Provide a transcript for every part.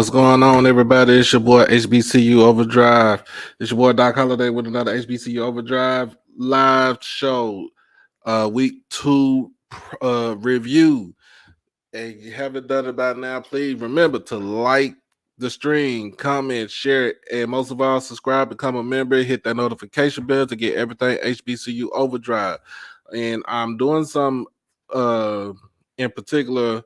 What's going on, everybody? It's your boy HBCU OverDrive. It's your boy Doc Holiday with another HBCU OverDrive live show, week 2 review. And if you haven't done it by now, please remember to like the stream, comment, share it, and most of all, subscribe, become a member, hit that notification bell to get everything HBCU OverDrive. And I'm doing some in particular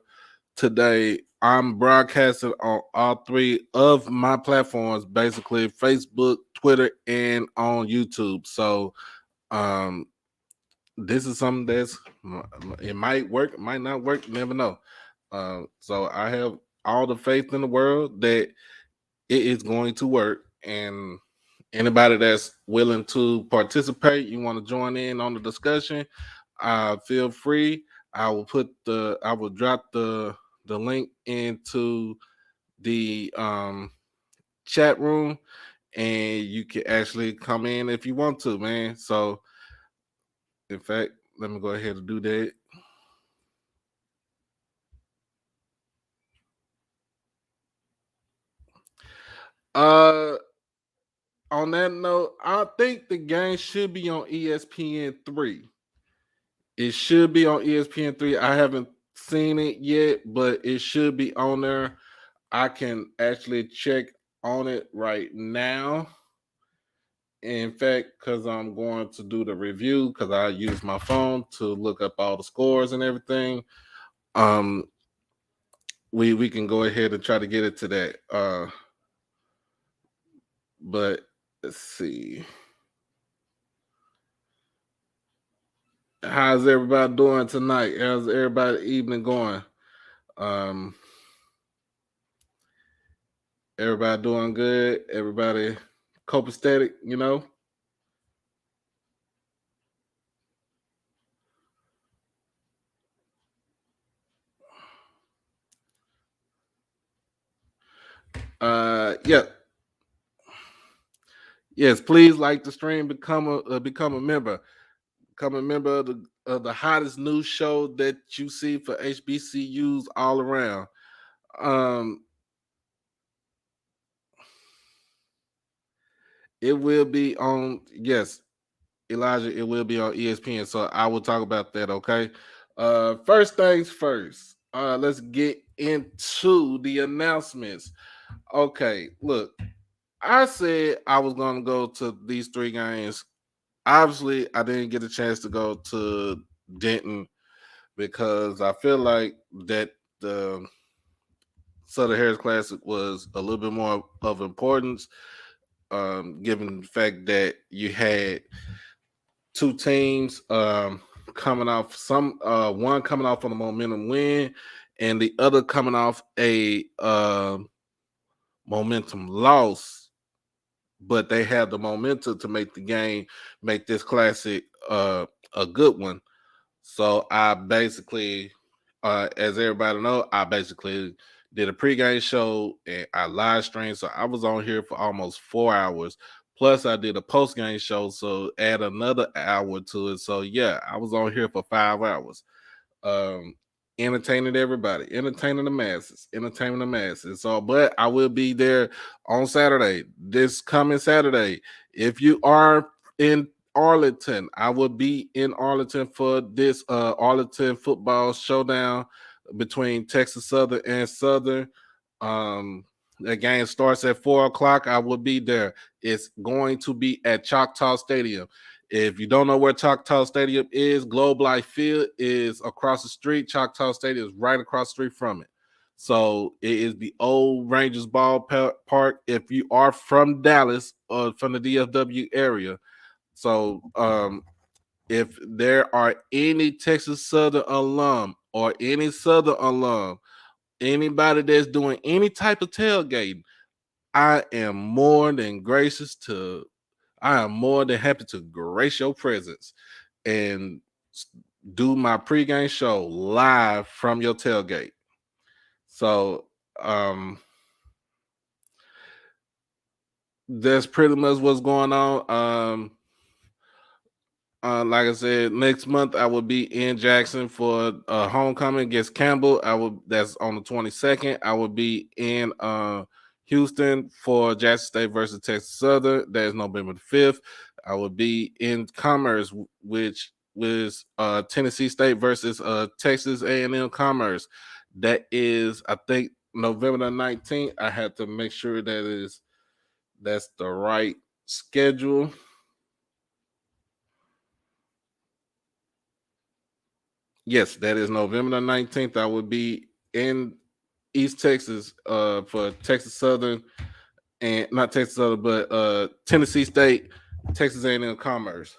today. I'm broadcasting on all 3 of my platforms, basically Facebook, Twitter, and on YouTube. So um this is something that's, it might work, it might not work, never know. So I have all the faith in the world that it is going to work, and anybody that's willing to participate, you want to join in on the discussion, feel free. I will drop the link into the chat room, and you can actually come in if you want to, man. So in fact, let me go ahead and do that. Uh on that note, I think the game should be on ESPN 3. It should be on ESPN 3. I haven't seen it yet, but it should be on there. I can actually check on it right now. In fact, because I'm going to do the review, because I use my phone to look up all the scores and everything. Um, we can go ahead and try to get it to that. But let's see. How's everybody doing tonight? How's everybody evening going? Um, everybody doing good? Everybody copacetic, you know? Yeah. Yes, please like the stream, become a member. Become a member of the hottest news show that you see for HBCUs all around. Um, it will be on, yes, Elijah, it will be on ESPN. So I will talk about that, okay? First things first. Let's get into the announcements. Okay, look, I said I was gonna go to these 3 games. Obviously, I didn't get a chance to go to Denton because I feel like that the Southern Harris Classic was a little bit more of importance, given the fact that you had 2 teams coming off one coming off on a momentum win, and the other coming off a momentum loss, but they had the momentum to make this classic a good one. So I basically, as everybody know, I basically did a pregame show and I live streamed. So I was on here for almost 4 hours. Plus, I did a postgame show, so add another hour to it. So yeah, I was on here for 5 hours, um, entertaining everybody, entertaining the masses. So, but I will be there on Saturday, this coming Saturday. If you are in Arlington, I will be in Arlington for this Arlington football showdown between Texas Southern and Southern. The game starts at 4 o'clock. I will be there. It's going to be at Choctaw Stadium. If you don't know where Choctaw Stadium is, Globe Life Field is across the street. Choctaw Stadium is right across the street from it. So it is the old Rangers ballpark. If you are from Dallas or from the DFW area, so if there are any Texas Southern alum or any Southern alum, anybody that's doing any type of tailgating, I am more than gracious to I am more than happy to grace your presence and do my pregame show live from your tailgate. So that's pretty much what's going on. Like I said, next month I will be in Jackson for homecoming against Campbell. That's on the 22nd. I will be in Houston for Jackson State versus Texas Southern. That is November the 5th. I will be in Commerce, which was Tennessee State versus Texas A&M Commerce. That is, I think, November the 19th. I have to make sure that's the right schedule. Yes, that is November the 19th. I will be in East Texas for Texas Southern, and not Texas Southern, but Tennessee State, Texas A&M Commerce.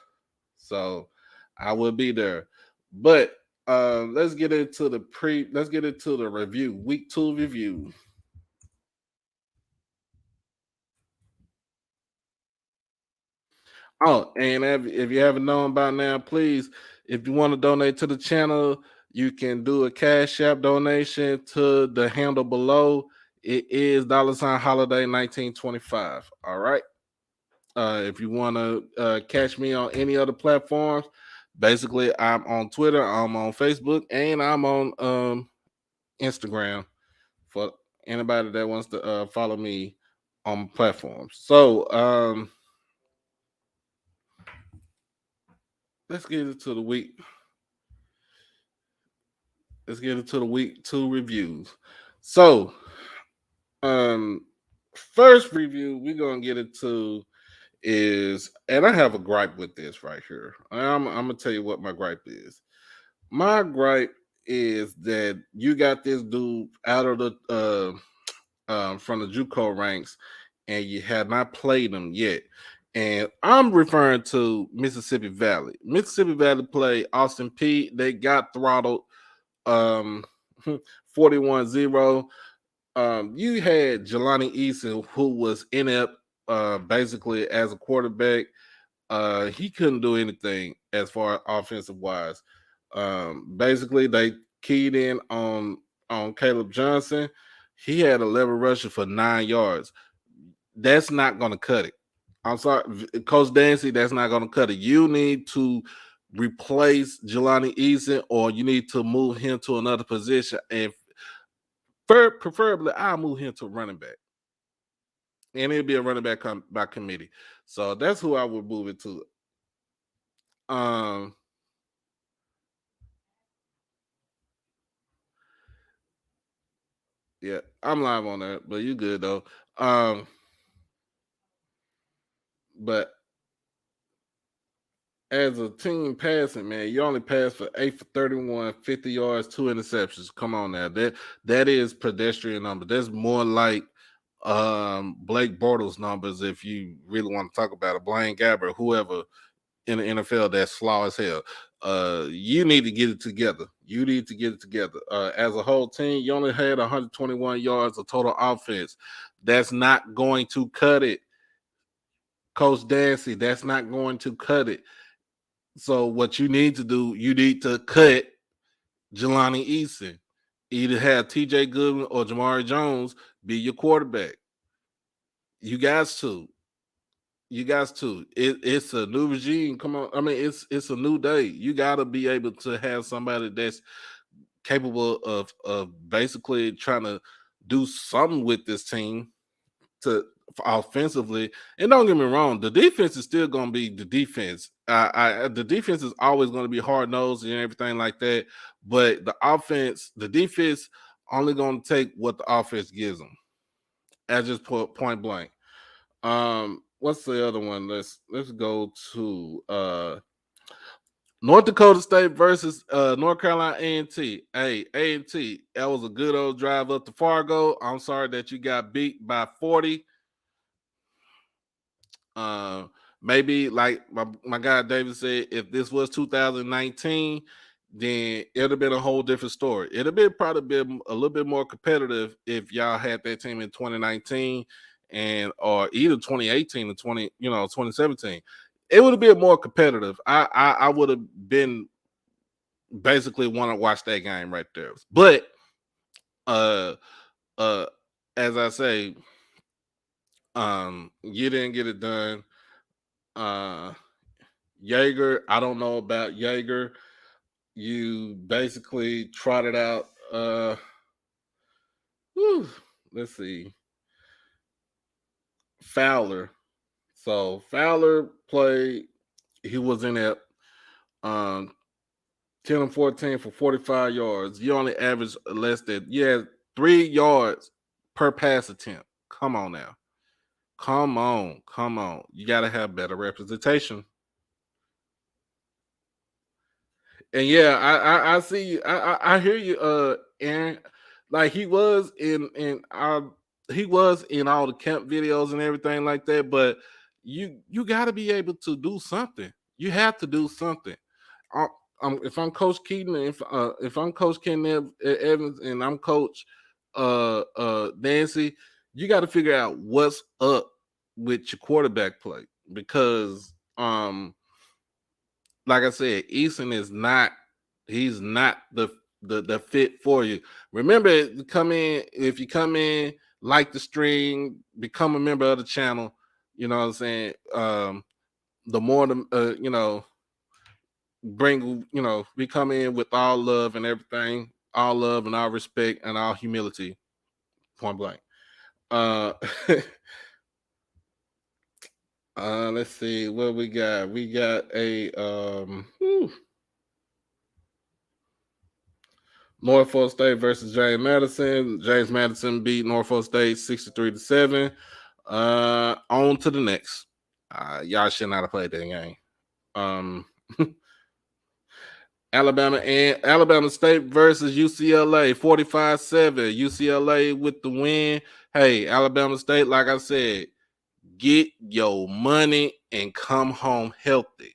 So I will be there. But let's get into the review, week 2 review. Oh, and if you haven't known by now, please, if you want to donate to the channel, you can do a Cash App donation to the handle below. It is $holiday 1925. All right. If you want to catch me on any other platforms, basically I'm on Twitter, I'm on Facebook, and I'm on Instagram for anybody that wants to follow me on platforms. So let's get into the week. Let's get into the week 2 reviews. So, um, first review we're gonna get into is, and I have a gripe with this right here. I'm gonna tell you what my gripe is. My gripe is that you got this dude out of the from the JUCO ranks, and you have not played him yet. And I'm referring to Mississippi Valley. Mississippi Valley played Austin P. They got throttled um 41-0. You had Jelani Eason, who was inept basically as a quarterback. He couldn't do anything as far as offensive wise. Basically they keyed in on Caleb Johnson. He had 11 rushes for 9 yards. That's not going to cut it. I'm sorry, Coach Dancy, that's not going to cut it. You need to replace Jelani Eason, or you need to move him to another position. And preferably, I'll move him to running back. And it'll be a running back by committee. So that's who I would move it to. Um, yeah, I'm live on that, but you good though. But as a team passing, man, you only passed for 8 for 31, 50 yards, 2 interceptions. Come on now. That is pedestrian number. That's more like Blake Bortles numbers if you really want to talk about it. Blaine Gabbert, whoever in the NFL that's slaw as hell. You need to get it together. You need to get it together. As a whole team, you only had 121 yards of total offense. That's not going to cut it. Coach Dancy, that's not going to cut it. So what you need to do, you need to cut Jelani Eason. Either have TJ Goodwin or Jamari Jones be your quarterback. You guys to. You guys too. It's a new regime. Come on. I mean, it's a new day. You gotta be able to have somebody that's capable of basically trying to do something with this team to offensively. And don't get me wrong, the defense is still gonna be the defense. The defense is always gonna be hard nosed and everything like that. But the defense only gonna take what the offense gives them. As just point blank. What's the other one? Let's go to North Dakota State versus North Carolina A&T. Hey, A&T, that was a good old drive up to Fargo. I'm sorry that you got beat by 40. Uh, Maybe like my guy David said, if this was 2019, then it'd have been a whole different story. It'd have been probably been a little bit more competitive if y'all had that team in 2019 and or either 2018 or 2017. It would have been more competitive. I would have been basically want to watch that game right there. But uh uh as I say, you didn't get it done. Uh Jaeger, I don't know about Jaeger. You basically trotted out whew, let's see, Fowler. So Fowler played, he was in at um 10 and 14 for 45 yards. You only averaged less than, yeah, 3 yards per pass attempt. Come on now. Come on. Come on. You got to have better representation. And yeah, I see you. I hear you, Aaron. Like he was in all the camp videos and everything like that. But you got to be able to do something. You have to do something. I, if I'm Coach Keaton, if I'm Coach Ken Evans, and I'm Coach Nancy, you got to figure out what's up with your quarterback play because like I said, Eason is not. He's not the fit for you. Remember, come in if you come in, like the stream, become a member of the channel. You know what I'm saying? The more the bring we come in with all love and everything, all love and all respect and all humility. Point blank. Uh, let's see what we got. We got a Norfolk State versus James Madison. James Madison beat Norfolk State 63-7. On to the next. Y'all should not have played that game. Alabama State versus UCLA 45-7. UCLA with the win. Hey, Alabama State, like I said, get your money and come home healthy.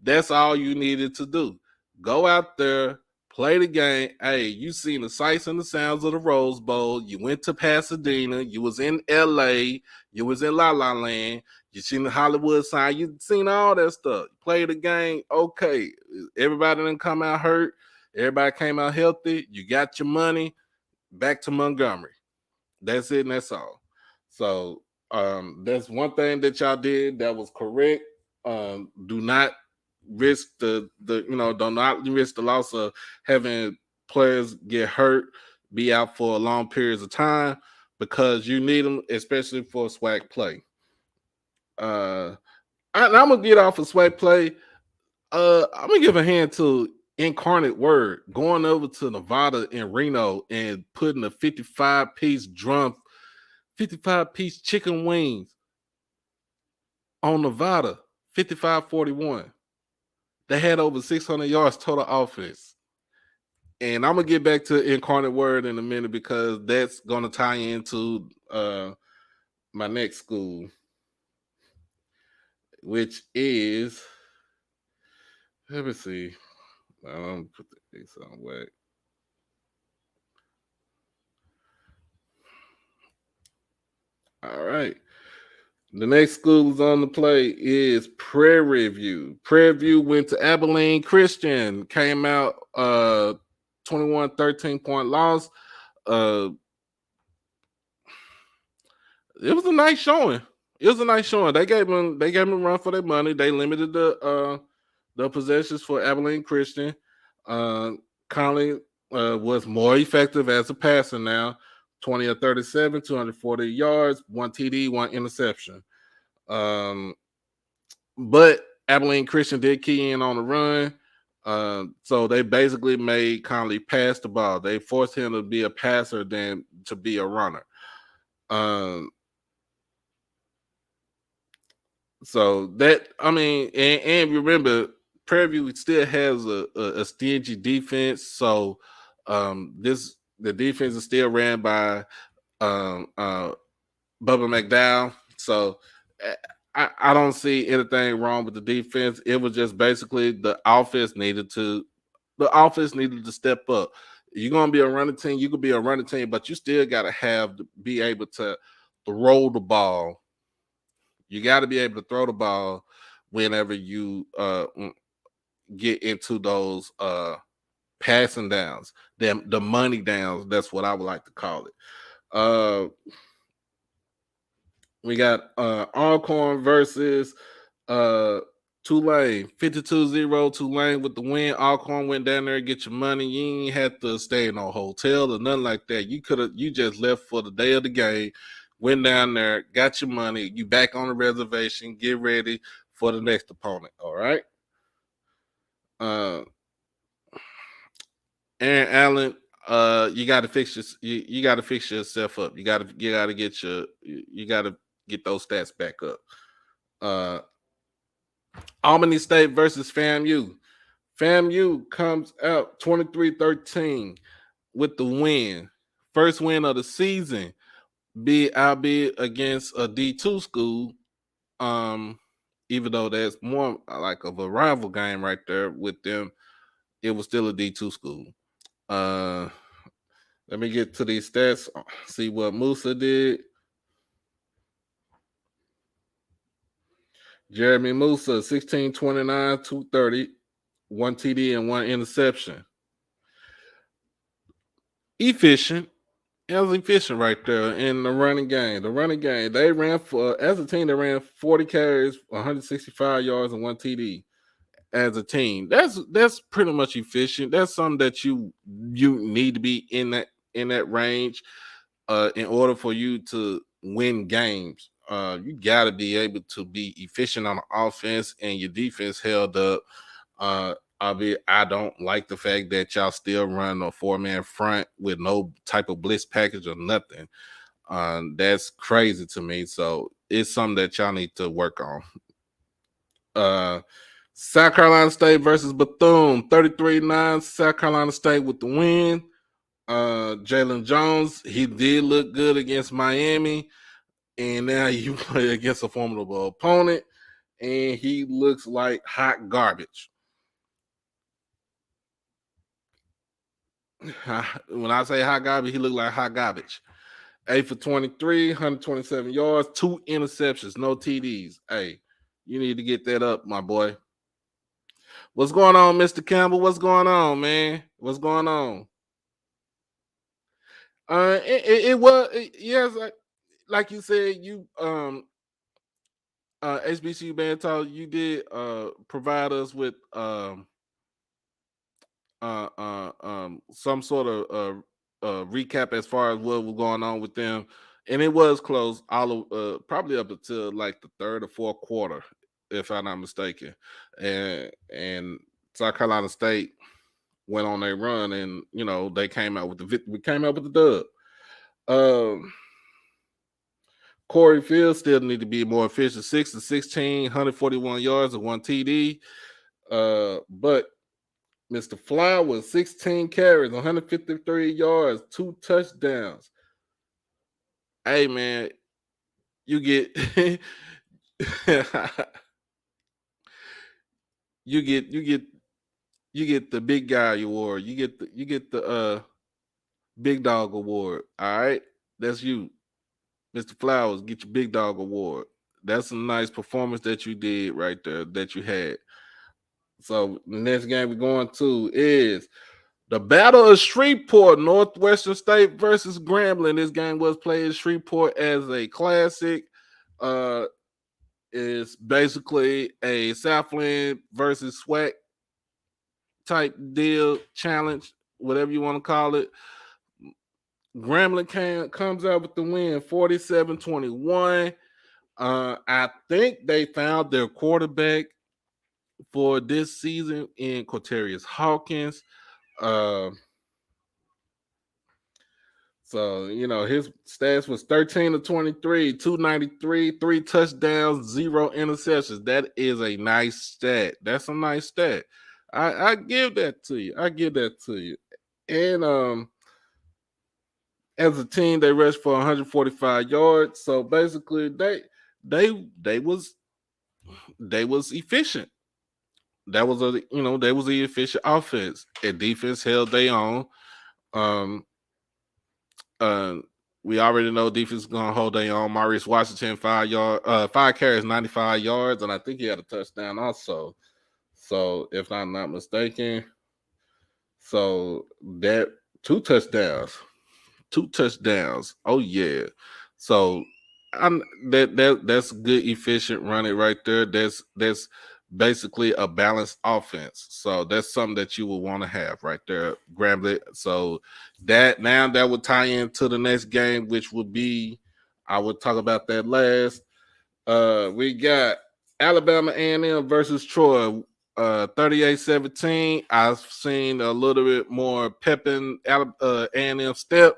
That's all you needed to do. Go out there, play the game. Hey, you seen the sights and the sounds of the Rose Bowl. You went to Pasadena. You was in LA. You was in La La Land. You seen the Hollywood sign. You seen all that stuff. Play the game. Okay. Everybody didn't come out hurt. Everybody came out healthy. You got your money. Back to Montgomery. That's it and that's all. So that's one thing that y'all did that was correct. Do not risk do not risk the loss of having players get hurt, be out for long periods of time because you need them, especially for swag play. I'm gonna get off of swag play. I'm gonna give a hand to Incarnate Word going over to Nevada and Reno and putting a 55-piece 55-piece chicken wings on Nevada, 55-41. They had over 600 yards total offense. And I'm gonna get back to Incarnate Word in a minute because that's gonna tie into my next school, which is, let me see. I'm put the X on whack. All right. The next school on the play is Prairie View. Prairie View went to Abilene Christian, came out 21 13-point loss. It was a nice showing. They gave them a run for their money. They limited the possessions for Abilene Christian. Conley was more effective as a passer now. 20 of 37, 240 yards, 1 TD, 1 interception. But Abilene Christian did key in on the run. So they basically made Conley pass the ball. They forced him to be a passer than to be a runner. So that, I mean, and remember, Prairie View still has a stingy defense. So the defense is still ran by Bubba McDowell. So I don't see anything wrong with the defense. It was just basically the offense needed to step up. You're gonna be a running team, you could be a running team, but you still gotta be able to throw the ball. You got to be able to throw the ball whenever you get into those passing downs, the money downs. That's what I would like to call it. We got Alcorn versus Tulane, 52-0, Tulane with the win. Alcorn went down there, get your money. You ain't had to stay in no hotel or nothing like that. You just left for the day of the game, went down there, got your money. You back on the reservation, get ready for the next opponent. All right. Aaron Allen, you got to fix you got to fix yourself up. You got to get those stats back up. Albany State versus FAMU. FAMU comes out 23-13 with the win. First win of the season, albeit against a D2 school. Even though that's more like of a rival game right there with them, it was still a D2 school. Let me get to these stats, see what Musa did. Jeremy Musa, 16, 29, 230, 1 TD and 1 interception. Efficient. It was efficient right there in the running game. The running game, they ran as a team, they ran 40 carries, 165 yards, and 1 TD. As a team, that's pretty much efficient. That's something that you need to be in that range in order for you to win games. You got to be able to be efficient on the offense, and your defense held up. I don't like the fact that y'all still run a 4-man front with no type of blitz package or nothing. That's crazy to me. So it's something that y'all need to work on. South Carolina State versus Bethune, 33-9. South Carolina State with the win. Jalen Jones, he did look good against Miami, and now you play against a formidable opponent, and he looks like hot garbage. When I say hot garbage, he looked like hot garbage. 8 for 23, 127 yards, 2 interceptions, no TDs. Hey, you need to get that up, my boy. What's going on, Mr. Campbell? What's going on, man? What's going on? It was yes, like you said, you HBCU Band Talk, you did provide us with some sort of recap as far as what was going on with them, and it was close all of probably up until like the third or fourth quarter, if I'm not mistaken, and South Carolina State went on a run, and they came out with the dub. Corey Fields still need to be more efficient. 6 to 16, 141 yards and 1 TD. But Mr. Fly was 16 carries, 153 yards, 2 touchdowns. Hey man, you get you get the big guy award. You get the big dog award. All right, that's you, Mr. Flowers. Get your big dog award. That's a nice performance that you did right there. That you had. So the next game we're going to is the Battle of Shreveport, Northwestern State versus Grambling. This game was played in Shreveport as a classic. It's basically a Southland versus SWAC type deal, challenge, whatever you want to call it. Grambling comes out with the win, 47-21. I think they found their quarterback for this season in Quaterius Hawkins. So, his stats was 13 to 23, 293, 3 touchdowns, 0 interceptions. That is a nice stat. That's a nice stat. I give that to you. And as a team, they rushed for 145 yards. So basically, they was efficient. That was the efficient offense. And defense held their own. We already know defense is gonna hold their own. Maurice Washington, 5 carries, 95 yards, and I think he had a touchdown also. So if I'm not mistaken, so that 2 touchdowns. Oh yeah. So that's good efficient running right there. That's basically a balanced offense. So that's something that you would want to have right there, Grambling. So that would tie into the next game, which would be, I would talk about that last. We got Alabama A&M versus Troy, 38-17. I've seen a little bit more pepping A&M step,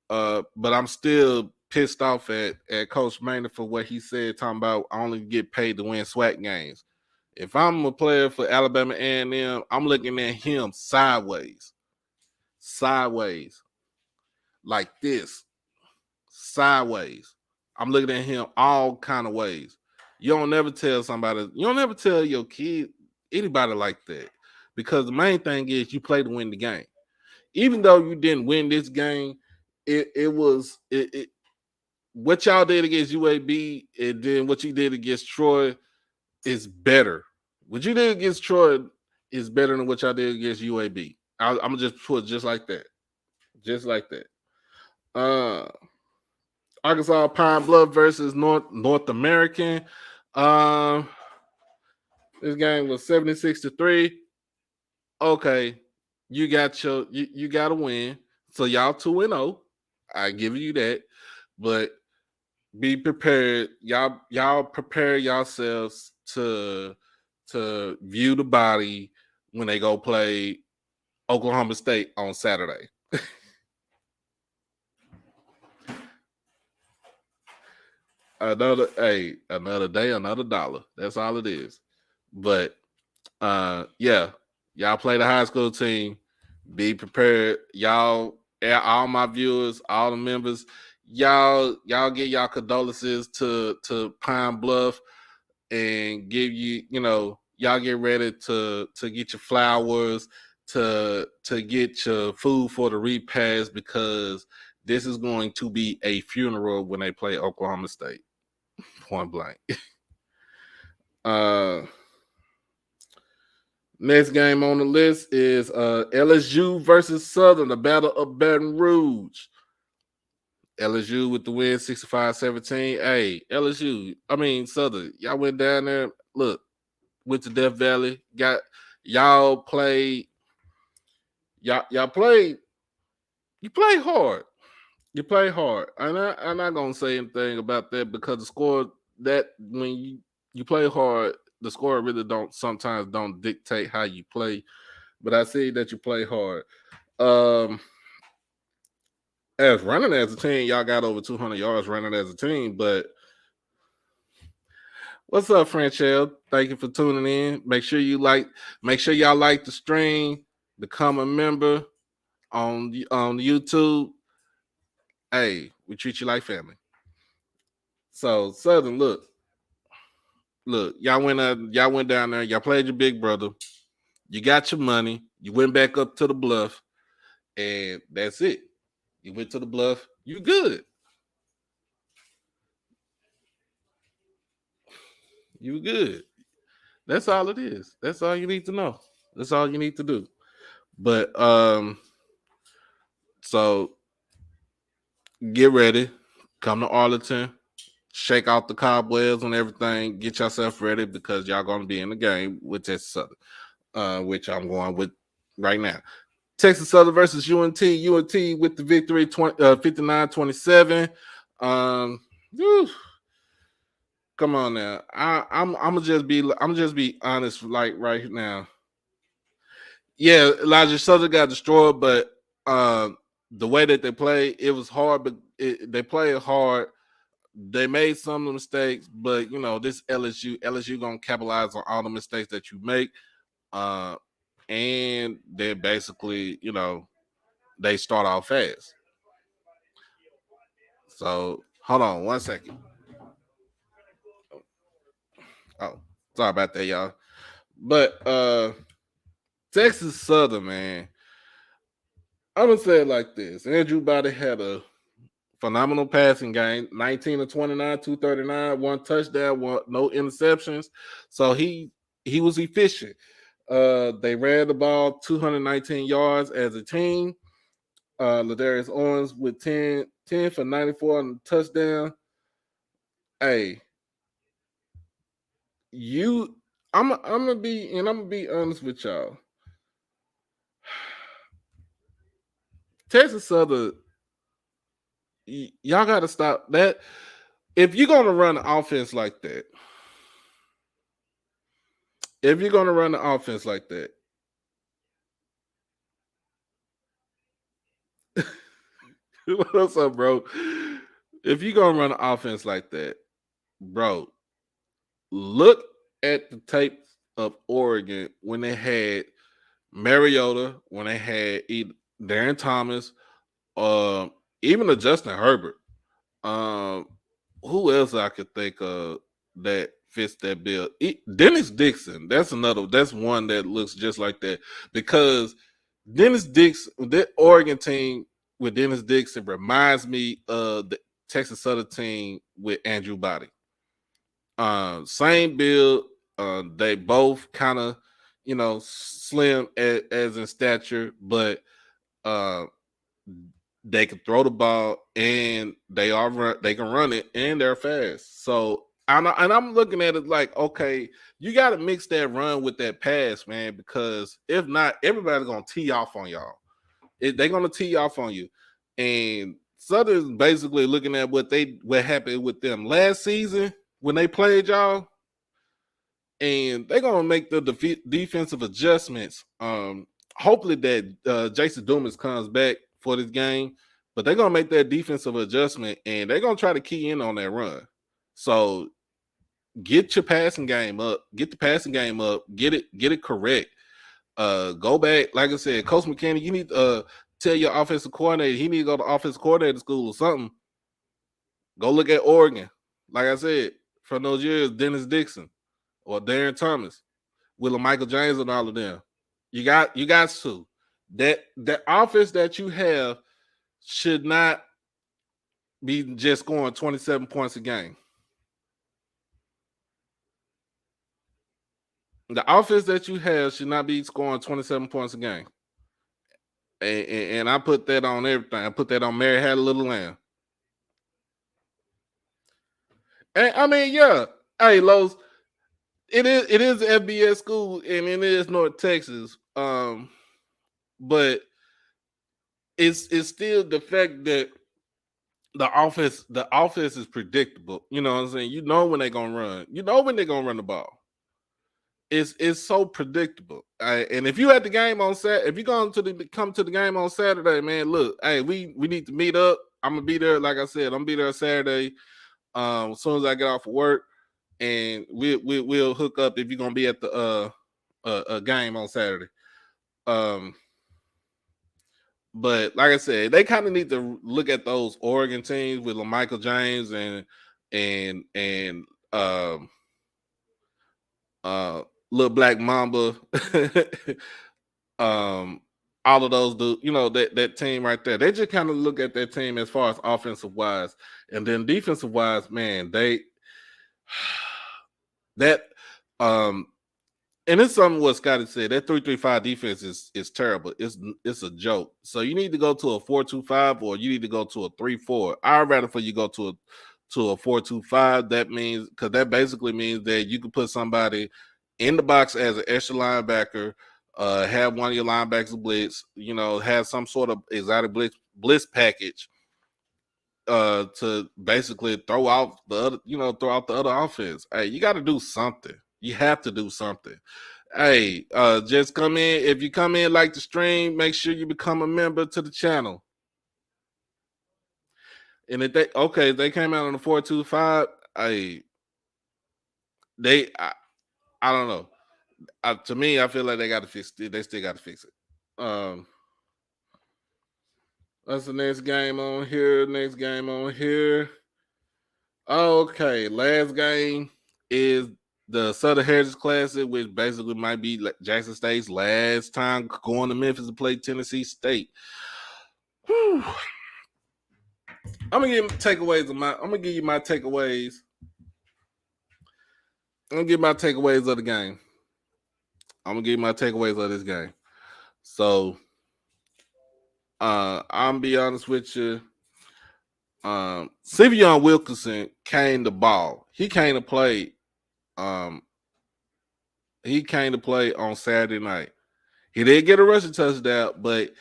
but I'm still pissed off at Coach Maynard for what he said, talking about I only get paid to win SWAC games. If I'm a player for Alabama A&M, I'm looking at him sideways, like this, sideways. I'm looking at him all kind of ways. You don't never tell somebody, you don't never tell your kid, anybody like that, because the main thing is you play to win the game. Even though you didn't win this game, it was what y'all did against UAB and then what you did against Troy is better. What you did against Troy is better than what y'all did against UAB. I'm gonna just put it just like that. Just like that. Arkansas Pine Bluff versus North American. This game was 76-3. Okay, you got you got to win. So y'all 2-0. I give you that, but be prepared. Y'all prepare yourselves to view the body when they go play Oklahoma State on Saturday. Another day, another dollar. That's all it is. But yeah, y'all play the high school team. Be prepared. Y'all, all my viewers, all the members, y'all get y'all condolences to Pine Bluff and give y'all get ready to get your flowers, to get your food for the repast, because this is going to be a funeral when they play Oklahoma State. Point blank. Next game on the list is LSU versus Southern, the Battle of Baton Rouge. LSU with the win, 65-17. Hey, Southern, y'all went down there. Look, went to Death Valley. Y'all played. Y'all played. You play hard. You play hard. I'm not gonna say anything about that, because the score, that when you play hard, the score really sometimes don't dictate how you play. But I see that you play hard. As running as a team, y'all got over 200 yards running as a team. But what's up, Franchelle? Thank you for tuning in. Make sure y'all like the stream, become a member on YouTube. Hey, we treat you like family. So Southern, look, y'all went down there, y'all played your big brother, you got your money, you went back up to the bluff, and that's it. You went to the bluff, you good. You good. That's all it is. That's all you need to know. That's all you need to do. But so get ready, come to Arlington, shake out the cobwebs and everything, get yourself ready, because y'all gonna be in the game with Texas Southern, which I'm going with right now. Texas Southern versus UNT. UNT with the victory, 59-27. Come on now. I'm gonna just be honest, like right now. Yeah, Elijah Southern got destroyed, but the way that they play, it was hard, but they played hard. They made some of the mistakes, but this LSU gonna capitalize on all the mistakes that you make. And they basically, they start off fast. So hold on one second. Oh, sorry about that, y'all. But Texas Southern, man, I'm gonna say it like this: Andrew Body had a phenomenal passing game, 19 of 29, 239, one touchdown, no interceptions. So he was efficient. They ran the ball 219 yards as a team. Ladarius Owens with 10 for 94 on the touchdown. Hey, I'm gonna be honest with y'all. Texas Southern, y'all got to stop that. If you're gonna run an offense like that, what's up, bro? If you're gonna run an offense like that, bro, look at the tape of Oregon when they had Mariota, when they had Darren Thomas, even a Justin Herbert. Um, who else I could think of that fits that bill? Dennis Dixon. That's one that looks just like that because Dennis Dixon, that Oregon team with Dennis Dixon reminds me of the Texas Southern team with Andrew Body. Same build. They both kind of, slim as in stature, but uh, they can throw the ball and they can run it and they're fast. So I'm looking at it like, okay, you got to mix that run with that pass, man, because if not, everybody's gonna tee off on y'all. They're gonna tee off on you, and Southern's basically looking at what happened with them last season when they played y'all, and they're gonna make the defensive adjustments. Hopefully that Jason Dumas comes back for this game, but they're gonna make that defensive adjustment and they're gonna try to key in on that run. So get your passing game up, get it correct. Go back, like I said, Coach McKinney, you need to tell your offensive coordinator he need to go to offensive coordinator school or something. Go look at Oregon, like I said, from those years, Dennis Dixon or Darren Thomas, Willie Michael James, and all of them. You got to. That offense that you have should not be just scoring 27 points a game. The offense that you have should not be scoring 27 points a game. And I put that on everything. I put that on Mary Had a Little Lamb. And I mean, yeah. Hey, Lowe's, it is FBS school and it is North Texas. But it's still the fact that the offense is predictable. You know what I'm saying? You know when they're gonna run. You know when they're gonna run the ball. It's so predictable. And if you at the game on Saturday, if you come to the game on Saturday, man, look, hey, we need to meet up. I'm gonna be there. Like I said, I'm gonna be there Saturday. As soon as I get off of work, and we'll hook up if you're gonna be at the game on Saturday. But like I said, they kind of need to look at those Oregon teams with LaMichael James and Little Black Mamba, all of those do, that team right there. They just kind of look at that team as far as offensive wise, and then defensive wise, man, and it's something what Scotty said. That 3-3-5 defense is terrible. It's a joke. So you need to go to a 4-2-5 or you need to go to a 3-4. I'd rather for you go to a 4-2-5. That means because that basically means that you can put somebody in the box as an extra linebacker, have one of your linebackers blitz, have some sort of exotic blitz package to basically throw out the other offense. Hey, you got to do something. You have to do something. Hey, just come in. If you come in like the stream, make sure you become a member to the channel. And if they came out on the 4-2-5, I don't know. To me, I feel like they got to fix it. They still got to fix it. That's the next game on here. Okay, last game is the Southern Heritage Classic, which basically might be Jackson State's last time going to Memphis to play Tennessee State. Whew. I'm gonna give you my takeaways. I'm gonna give you my takeaways. I'm gonna give my takeaways of the game. I'm gonna give you my takeaways of this game. So, I'm gonna be honest with you. Sylveon Wilkinson came to ball. He came to play. He came to play on Saturday night. He didn't get a rushing touchdown, but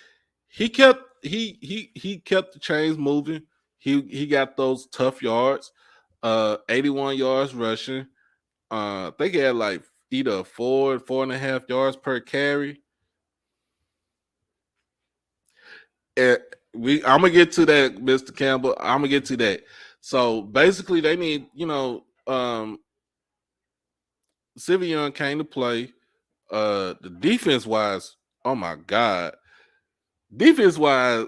he kept he kept the chains moving. He got those tough yards. 81 yards rushing. I think he had like either 4.5 yards per carry. And I'm gonna get to that, Mr. Campbell. I'm gonna get to that. So basically, they need, Sylveon came to play. The defense wise, oh my god, defense wise,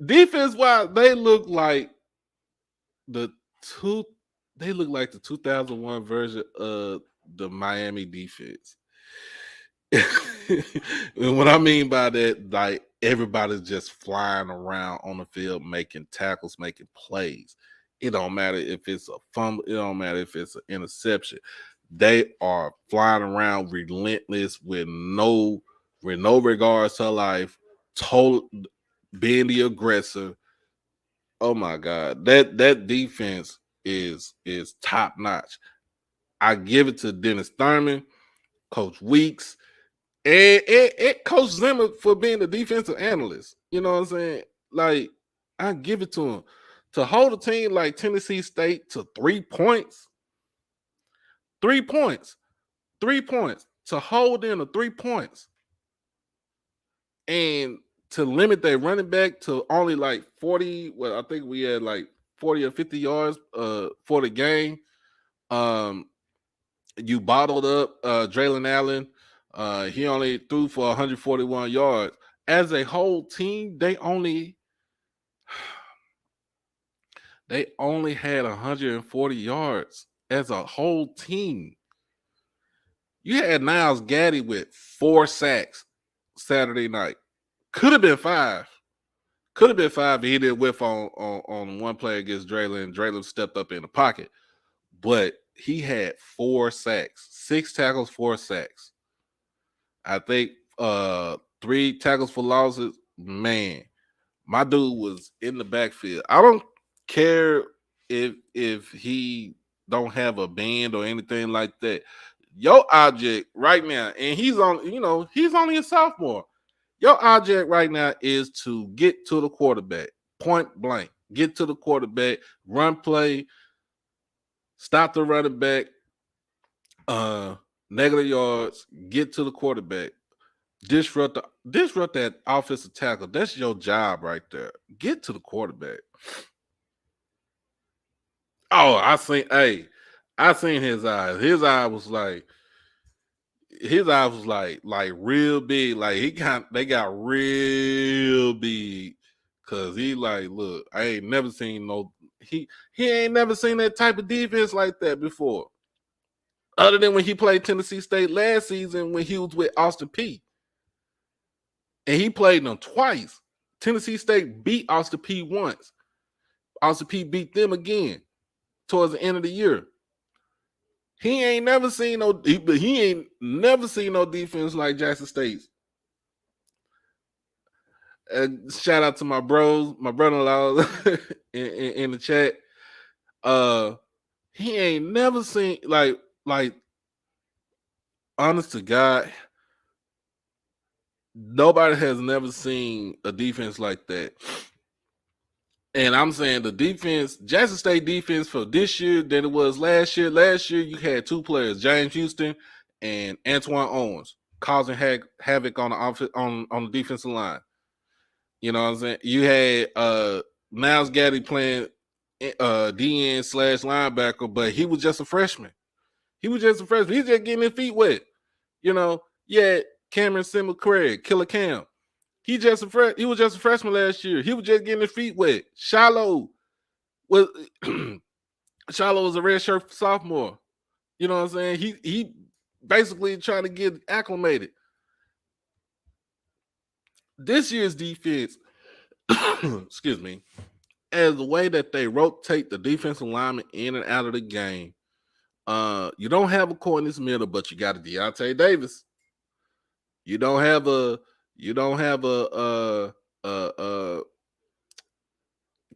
they look like the two. They look like the 2001 version of the Miami defense. And what I mean by that, like everybody's just flying around on the field, making tackles, making plays. It don't matter if it's a fumble. It don't matter if it's an interception. They are flying around relentless with no regards to life. Total being the aggressor. Oh my God, that defense is top notch. I give it to Dennis Thurman, Coach Weeks, and Coach Zimmer for being the defensive analyst. You know what I'm saying? Like, I give it to him. To hold a team like Tennessee State to 3 points, 3 points, 3 points, to hold in to 3 points, and to limit their running back to only like 40. Well, I think we had like 40 or 50 yards for the game. You bottled up Draylen Allen. He only threw for 141 yards. As a whole team, they only had 140 yards as a whole team. You had Niles Gaddy with 4 sacks Saturday night. Could have been 5. Could have been 5 if he didn't whiff on one play against Draylen. Draylen stepped up in the pocket. But he had 4 sacks, 6 tackles, 4 sacks. I think 3 tackles for losses. Man, my dude was in the backfield. I don't care if he don't have a band or anything like that. Your object right now, and he's only a sophomore. Your object right now is to get to the quarterback, point blank. Get to the quarterback, run play, stop the running back, negative yards, get to the quarterback, disrupt that offensive tackle. That's your job right there. Get to the quarterback. Oh, I seen his eyes. His eyes was like real big. Like they got real big. Cause he like, look, I ain't never seen he ain't never seen that type of defense like that before. Other than when he played Tennessee State last season when he was with Austin Peay. And he played them twice. Tennessee State beat Austin Peay once. Austin Peay beat them again towards the end of the year. He ain't never seen no defense like Jackson State's. Shout out to my bros, my brother-in-law in the chat. He ain't never seen like honest to God, nobody has never seen a defense like that. And I'm saying the defense, Jackson State defense for this year than it was last year. Last year, you had 2 players, James Houston and Antoine Owens, causing havoc on the defensive line. You know what I'm saying? You had Niles Gaddy playing DN / linebacker, but he was just a freshman. He's just getting his feet wet. You know, yeah, Cameron Simmons Craig, Killer Cam. He was just a freshman last year. He was just getting his feet wet. Shiloh was a redshirt sophomore. You know what I'm saying? He basically trying to get acclimated. This year's defense, excuse me, as the way that they rotate the defensive lineman in and out of the game. You don't have a Cornelius Miller, but you got a Deontay Davis. You don't have a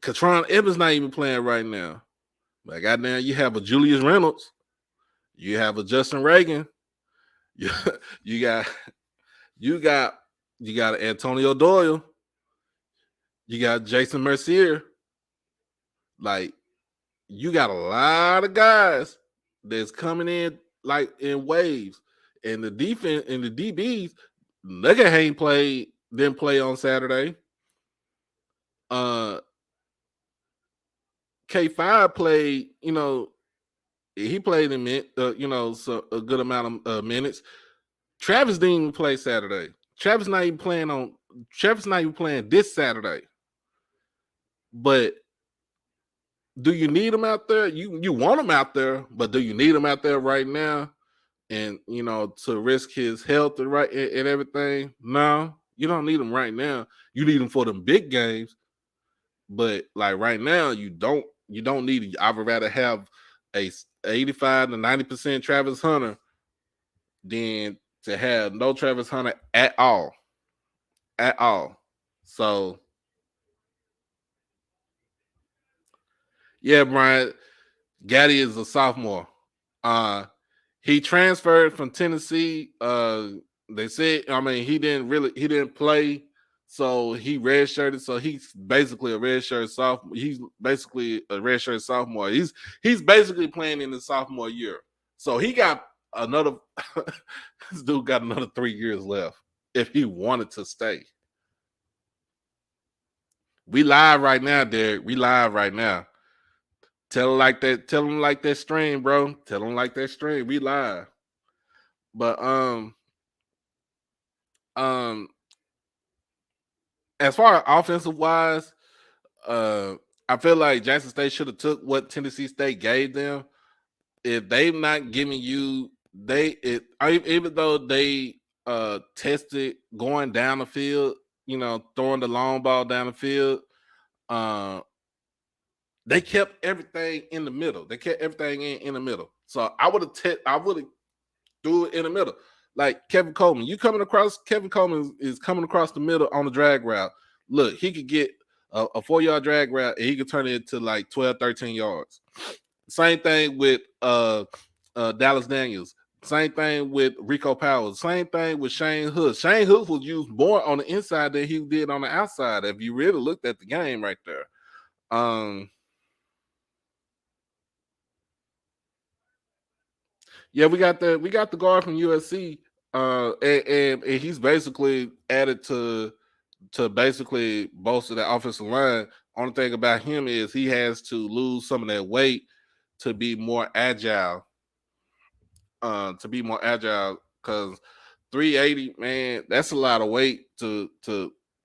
Katron Evans not even playing right now. But goddamn, you have a Julius Reynolds, you have a Justin Reagan, You, you got you got you got Antonio Doyle. You got Jason Mercier. Like you got a lot of guys that's coming in like in waves, and the defense and the DBs. Nugget ain't played. Didn't play on Saturday. K5 played. He played in so a good amount of minutes. Travis didn't even play Saturday. Travis not even playing this Saturday. But do you need him out there? You want him out there, but do you need him out there right now? And to risk his health and everything? No, you don't need him right now. You need him for them big games. But like right now, you don't need it. I would rather have a 85 to 90% Travis Hunter than to have no Travis Hunter at all. At all. So yeah, Brian, Gaddy is a sophomore. He transferred from Tennessee. They said, he didn't play, so he redshirted. So he's basically a redshirt sophomore. He's basically a redshirt sophomore. He's basically playing in his sophomore year. So he got another. This dude got another 3 years left if he wanted to stay. We live right now, Derek. We live right now. Tell him like that. Tell him like that stream, bro. Tell him like that stream. We live. But as far as offensive wise, I feel like Jackson State should have took what Tennessee State gave them. If they've not given you, even though they tested going down the field, throwing the long ball down the field, they kept everything in the middle. They kept everything in the middle. So I would have threw it in the middle. Like Kevin Coleman, Kevin Coleman is coming across the middle on the drag route. Look, he could get a 4-yard drag route and he could turn it into like 12, 13 yards. Same thing with Dallas Daniels. Same thing with Rico Powers. Same thing with Shane Hood. Shane Hood was used more on the inside than he did on the outside. If you really looked at the game right there. Yeah, we got the guard from USC, and he's basically added to basically bolster the offensive line. Only thing about him is he has to lose some of that weight to be more agile. Because 380, man, that's a lot of weight to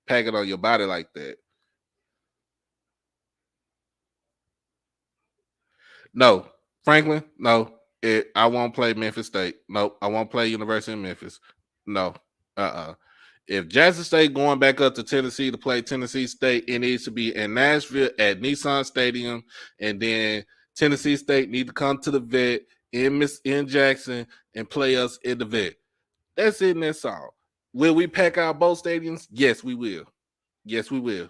pack it on your body like that. No, Franklin, no. I won't play Memphis State. Nope, I won't play University of Memphis. No, If Jackson State going back up to Tennessee to play Tennessee State, it needs to be in Nashville at Nissan Stadium, and then Tennessee State need to come to the vet in Jackson and play us in the vet. That's it, and that's all. Will we pack out both stadiums? Yes, we will. Yes, we will.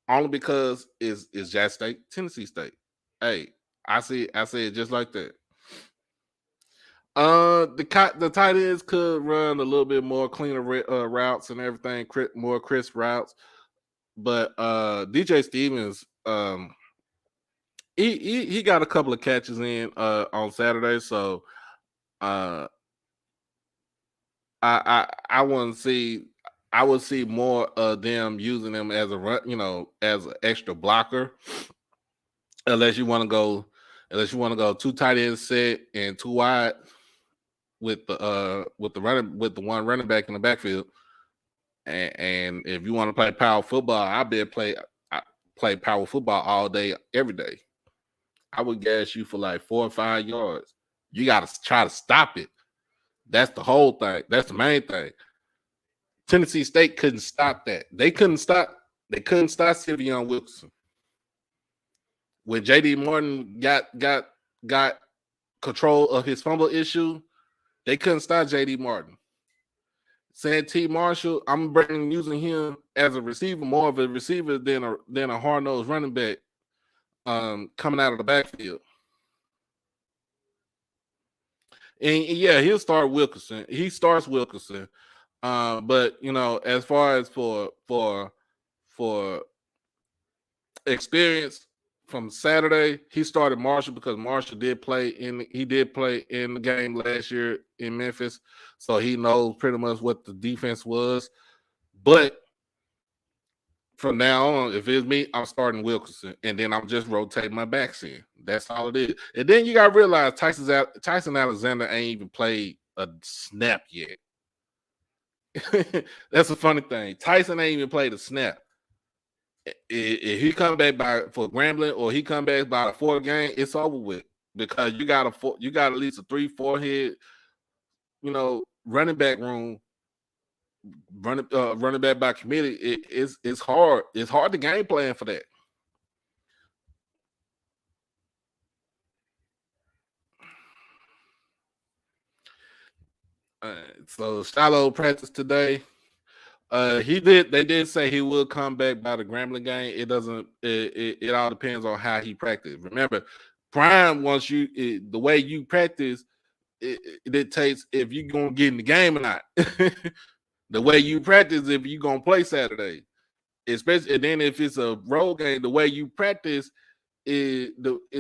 Only because is Jackson State, Tennessee State. Hey, I see it just like that. The tight ends could run a little bit more cleaner routes and everything, more crisp routes. But DJ Stevens, he got a couple of catches in on Saturday, so I wouldn't see. I would see more of them using them as a run, as an extra blocker, unless you want to go 2 tight end set and 2 wide with the one running back in the backfield. And if you want to play power football, I play power football all day, every day. I would gas you for like 4 or 5 yards. You got to try to stop it. That's the whole thing. That's the main thing. Tennessee State couldn't stop that. They couldn't stop Sylveon Wilkinson. When JD Martin got control of his fumble issue, they couldn't stop JD Martin. Santee Marshall, I'm using him as a receiver, more of a receiver than a hard-nosed running back coming out of the backfield. And yeah, he'll start Wilkinson. He starts Wilkinson. But as far as for experience from Saturday, he started Marshall because Marshall did play in the game last year in Memphis, so he knows pretty much what the defense was. But from now on, if it's me, I'm starting Wilkinson, and then I'm just rotating my backs in. That's all it is. And then you got to realize Tyson Alexander ain't even played a snap yet. That's a funny thing. Tyson ain't even played a snap. If he come back for Grambling or he come back by the fourth game, it's over with because you got at least a 3-4 head, running back room, running back by committee. It's hard. It's hard to game plan for that. So Shiloh practice today. They did say he will come back by the Grambling game. It doesn't. It all depends on how he practices. Remember, Prime wants you the way you practice. It dictates if you're gonna get in the game or not. The way you practice, if you're gonna play Saturday, especially, and then if it's a road game, the way you practice it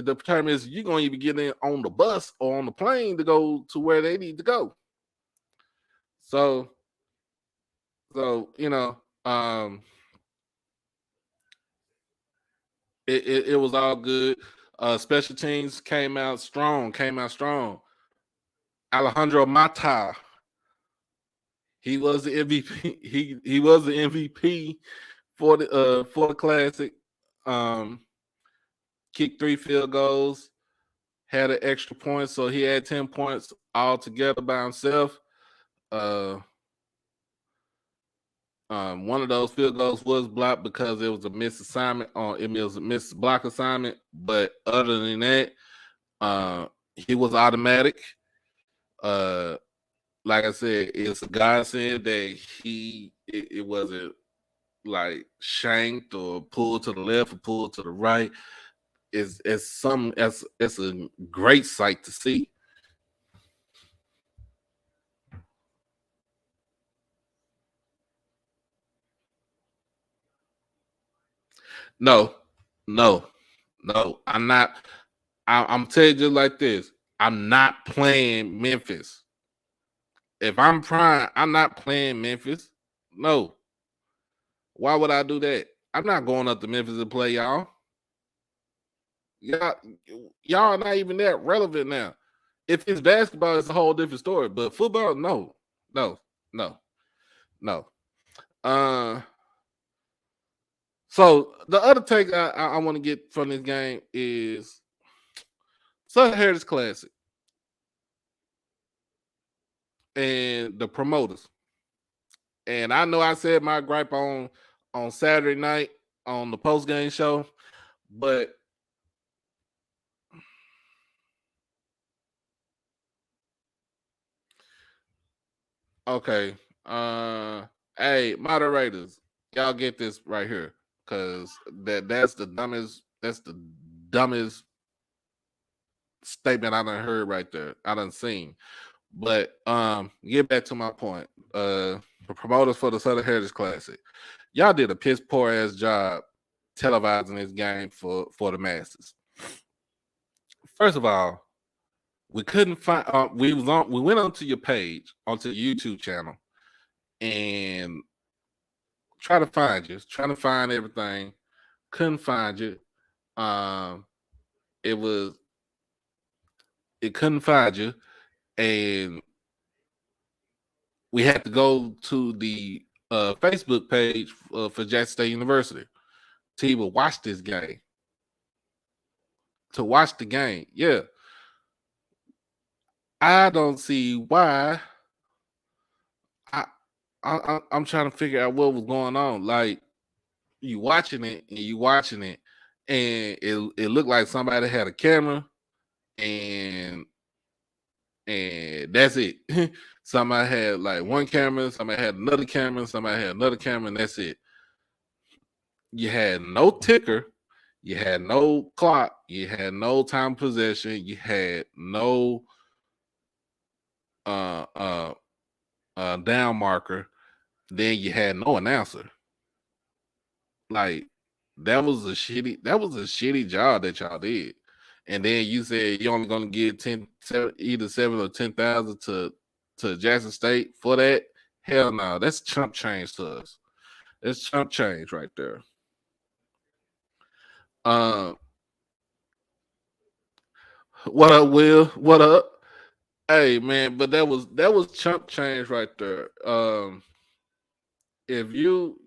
determines you're gonna even get in on the bus or on the plane to go to where they need to go. So it was all good. Special teams came out strong. Alejandro Mata, he was the MVP. He was the MVP for the classic. Kicked 3 field goals, had an extra point, so he had 10 points all together by himself. One of those field goals was blocked because it was a missed assignment it was a missed block assignment. But other than that, he was automatic. Like I said, it's a godsend that it wasn't like shanked or pulled to the left or pulled to the right. It's a great sight to see. No. I'm not. I'm telling you just like this. I'm not playing Memphis. If I'm Prime, I'm not playing Memphis. No. Why would I do that? I'm not going up to Memphis to play y'all. Y'all are not even that relevant now. If it's basketball, it's a whole different story. But football, no. So the other take I want to get from this game is Southern Heritage Classic and the promoters. And I know I said my gripe on Saturday night on the post game show, but okay. Hey, moderators, y'all get this right here because that's the dumbest statement I done heard right there. I done seen. But get back to my point. The promoters for the Southern Heritage Classic, y'all did a piss poor ass job televising this game for the masses. First of all, we couldn't find. We went onto your page, onto the YouTube channel, and trying to find everything. Couldn't find you. It couldn't find you, and we had to go to the Facebook page for Jackson State University to even watch this game. To watch the game, yeah. I don't see why. I'm trying to figure out what was going on. Like you watching it, and it looked like somebody had a camera, and that's it. Somebody had like one camera, somebody had another camera, and that's it. You had no ticker, you had no clock, you had no time possession, you had no down marker, then you had no announcer. Like that was a shitty job that y'all did. And then you said you're only gonna give either 7 or 10,000 to Jackson State for that. Hell no, that's chump change to us. That's chump change right there. What up, Will? What up? Hey man, but that was chump change right there. If you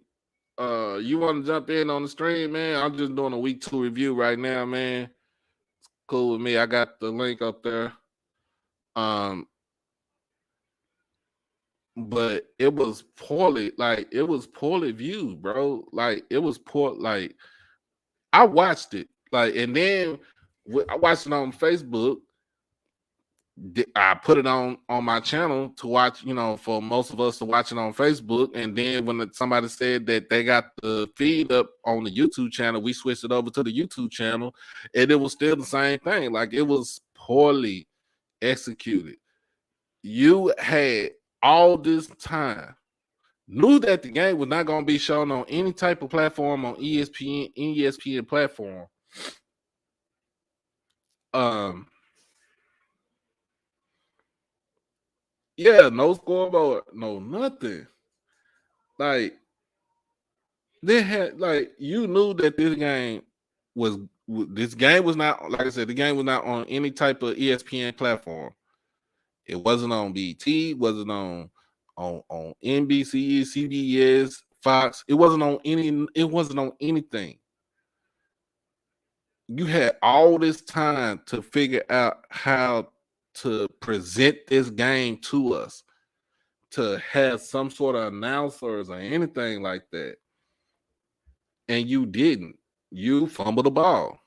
you want to jump in on the stream, man, I'm just doing a week 2 review right now, man. It's cool with me. I got the link up there. But it was poorly, viewed, bro. Like it was poor. Like I watched it, like, and then I watched it on Facebook. I put it on my channel to watch, for most of us to watch it on Facebook. And then when somebody said that they got the feed up on the YouTube channel, we switched it over to the YouTube channel, and it was still the same thing. Like it was poorly executed. You had all this time, knew that the game was not going to be shown on any type of platform on ESPN, any ESPN platform. Yeah, no scoreboard, no nothing. Like they had, like, you knew that this game was not, like I said, the game was not on any type of ESPN platform. It wasn't on BT, wasn't on NBC, CBS, Fox. It wasn't on anything. You had all this time to figure out how to present this game to us, to have some sort of announcers or anything like that. And you didn't. You fumbled the ball.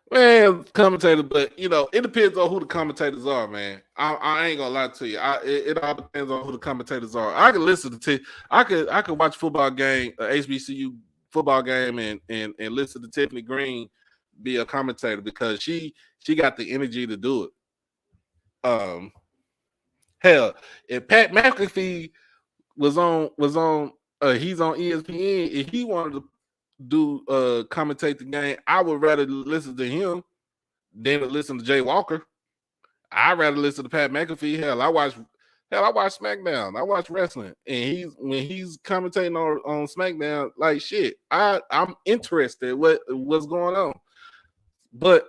Man, commentator, but it depends on who the commentators are, man. I ain't gonna lie to you. It all depends on who the commentators are. I can listen to I could watch football game, HBCU football game, and listen to Tiffany Green be a commentator because she got the energy to do it. Hell, if Pat McAfee was on he's on ESPN, if he wanted to do commentate the game, I would rather listen to him than to listen to Jay Walker. I'd rather listen to Pat McAfee. Hell, I watch SmackDown. I watch wrestling, and when he's commentating on SmackDown, like shit, I'm interested what's going on. But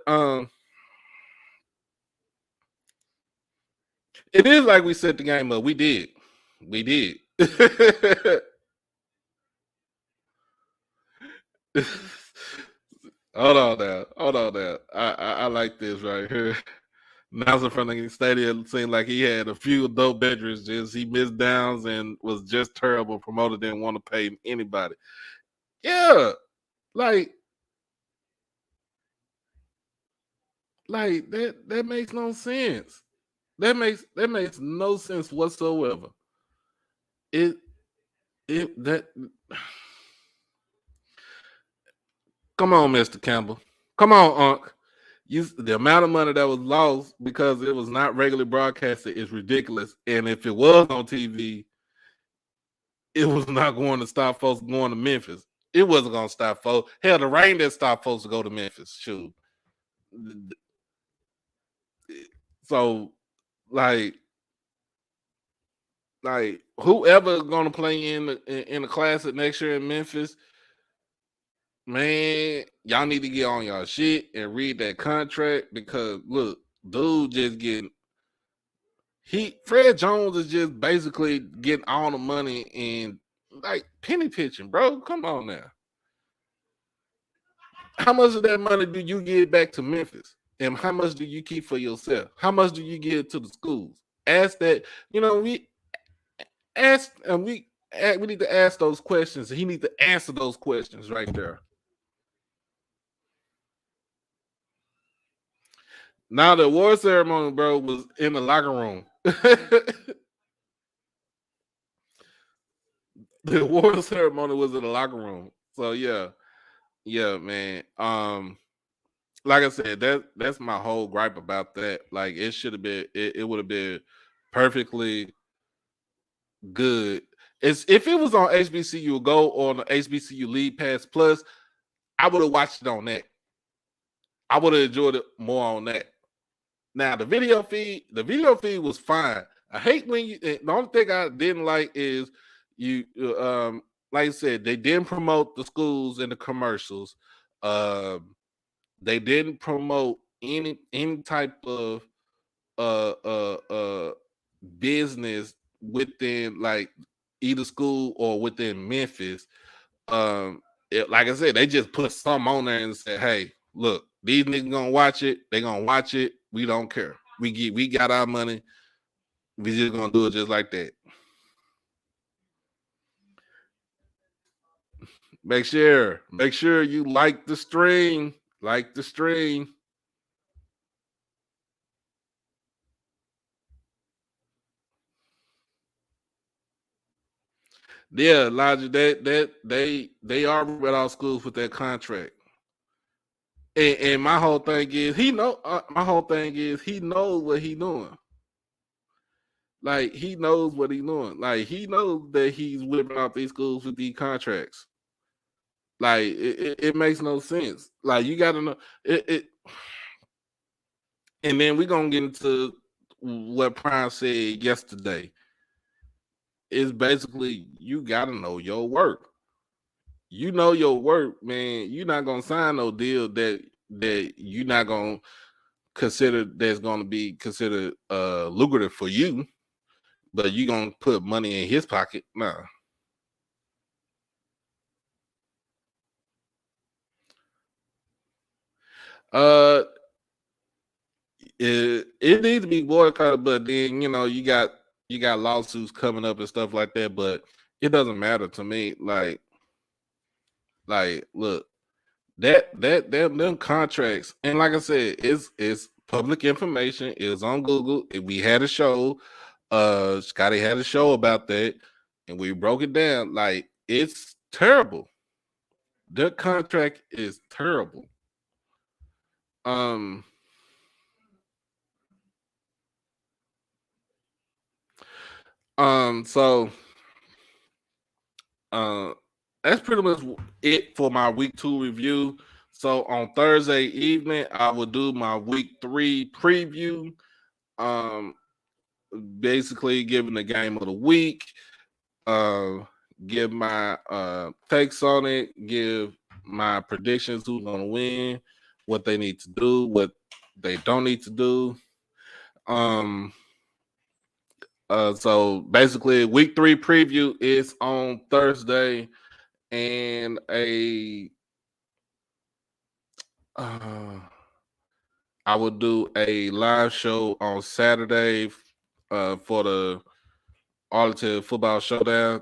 it is like we set the game up. We did. Hold on now. I like this right here. Announcer from the stadium seemed like he had a few dope bedrooms. Just he missed downs and was just terrible. Promoter didn't want to pay anybody. Yeah, like that makes no sense. That makes no sense whatsoever. That come on, Mr. Campbell. Come on, Unc. The amount of money that was lost because it was not regularly broadcasted is ridiculous. And if it was on TV, it was not going to stop folks going to Memphis. It wasn't going to stop folks. Hell, the rain didn't stop folks to go to Memphis. Shoot. So, like whoever's going to play in the Classic next year in Memphis, man, y'all need to get on y'all shit and read that contract because look, dude just getting Fred Jones is just basically getting all the money and like penny pitching, bro. Come on now. How much of that money do you give back to Memphis? And how much do you keep for yourself? How much do you give to the schools? Ask that, we need to ask those questions. He needs to answer those questions right there. Now the award ceremony, bro, was in the locker room. The award ceremony was in the locker room. So yeah, man. like I said, that's my whole gripe about that. Like it should have been, it would have been perfectly good. It's if it was on HBCU Go or on the HBCU League Pass Plus, I would have watched it on that. I would have enjoyed it more on that. Now the video feed was fine. I hate when you. The only thing I didn't like is you. Like I said, they didn't promote the schools in the commercials. They didn't promote any type of uh uh uh business within like either school or within Memphis. Like I said, they just put some on there and said, "Hey, look, these niggas gonna watch it. They gonna watch it. We don't care. We got our money. We just gonna do it just like that." Make sure you like the stream. Like the stream. Yeah, Elijah, they are with our schools with that contract. And my whole thing is my whole thing is he knows what he doing. Like he knows what he's doing. Like he knows that he's whipping out these schools with these contracts. Like it makes no sense. Like you got to know it. And then we're gonna get into what Prime said yesterday. It's basically you got to know your work. You know your work, man. You're not gonna sign no deal that you're not gonna consider that's gonna be considered lucrative for you, but you gonna put money in his pocket. Nah. Uh it needs to be boycotted, but then you got lawsuits coming up and stuff like that, but it doesn't matter to me. Like look, them contracts, and like I said, it's public information. It was on Google. We had a show. Scotty had a show about that, and we broke it down. Like it's terrible. Their contract is terrible. Um. So. Uh. That's pretty much it for my week 2 review. So on Thursday evening, I will do my week 3 preview. Um. Basically, giving the game of the week. Uh. Give my takes on it. Give my predictions. Who's gonna win? What they need to do. What they don't need to do. Um. So basically, week 3 preview is on Thursday, and I will do a live show on Saturday for the Arlington football showdown,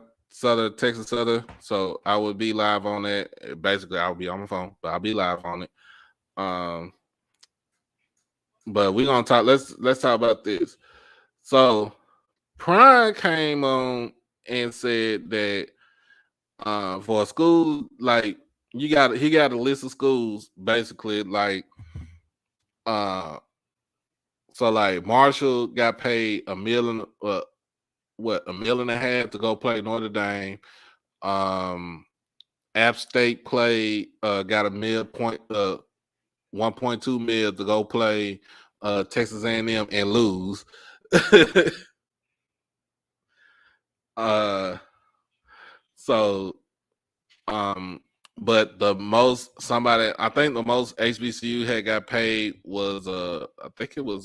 Texas Southern. So I will be live on that. Basically, I'll be on my phone, but I'll be live on it. Um, but we're gonna talk. Let's talk about this. So Prime came on and said that for a school like he got a list of schools basically like so like Marshall got paid $1.5 million to go play Notre Dame. App State played got a 1.2 mil to go play Texas A&M and lose. So but the most I think the most HBCU had got paid was I think it was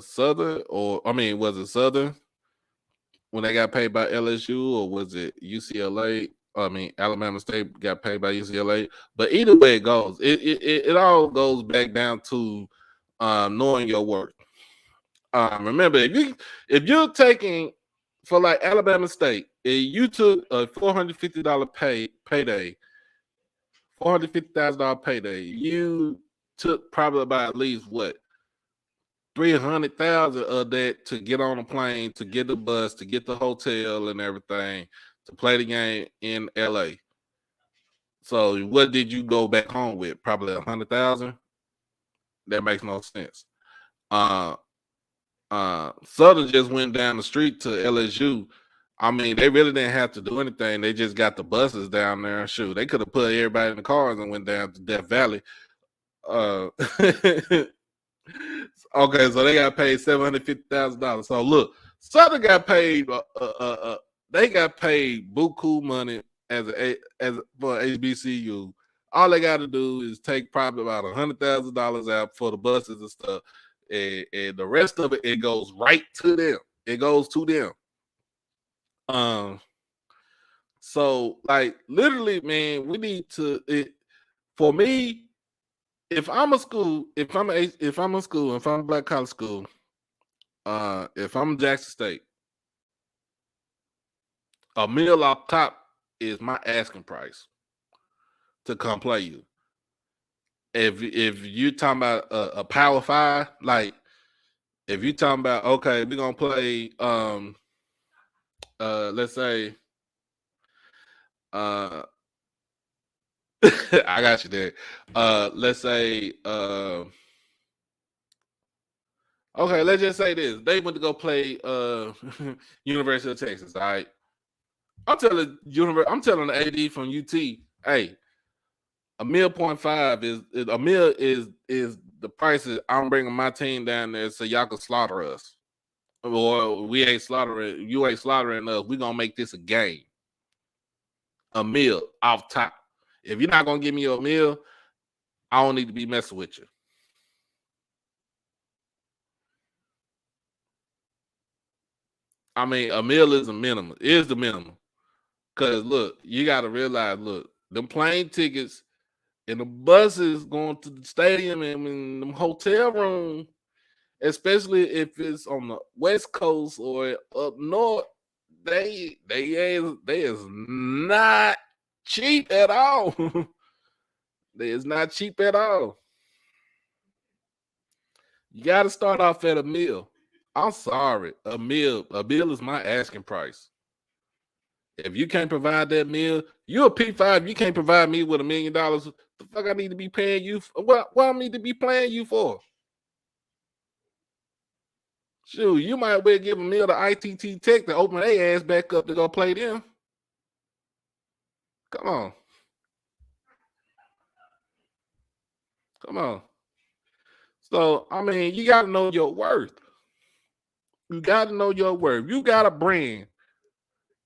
Southern was it Southern when they got paid by LSU, or was it UCLA? Alabama State got paid by UCLA. But either way it goes, it all goes back down to knowing your worth. Remember, if you're taking for like Alabama State, if you took a $450 payday, $450,000 payday, you took probably about at least what 300,000 of that to get on a plane, to get the bus, to get the hotel and everything, to play the game in LA. So what did you go back home with? Probably 100,000. That makes no sense. Southern just went down the street to LSU. I mean, they really didn't have to do anything. They just got the buses down there. Shoot, they could have put everybody in the cars and went down to Death Valley. Okay, so they got paid $750,000. So look, Southern got paid. They got paid buku money as for HBCU. All they got to do is take probably about $100,000 out for the buses and stuff, and the rest of it goes right to them. It goes to them. So like literally, man, we need to. For me, if I'm a school, if I'm a black college school, if I'm Jackson State, a meal off top is my asking price to come play you. If you're talking about a Power 5, like if you're talking about, okay, we're gonna play let's say I got you there. Let's say okay, let's just say this. They went to go play University of Texas, all right? I'm telling the AD from UT, hey, a meal .5 is a meal is the prices I'm bringing my team down there so y'all can slaughter us. Or we ain't slaughtering, you ain't slaughtering us. We're gonna make this a game. A meal off top. If you're not gonna give me a meal, I don't need to be messing with you. I mean, a meal is a minimum. It is the minimum. Cause look, you gotta realize, look, them plane tickets and the buses going to the stadium and in the hotel room, especially if it's on the West Coast or up north, they is not cheap at all. They is not cheap at all. You got to start off at a meal. I'm sorry, a meal is my asking price. If you can't provide that meal, you're a P5. You can't provide me with $1 million. The fuck I need to be paying you? What I need to be paying you for? Shoot, you might well give a meal to ITT Tech to open their ass back up to go play them. Come on. Come on. So, I mean, you got to know your worth. You got to know your worth. You got a brand.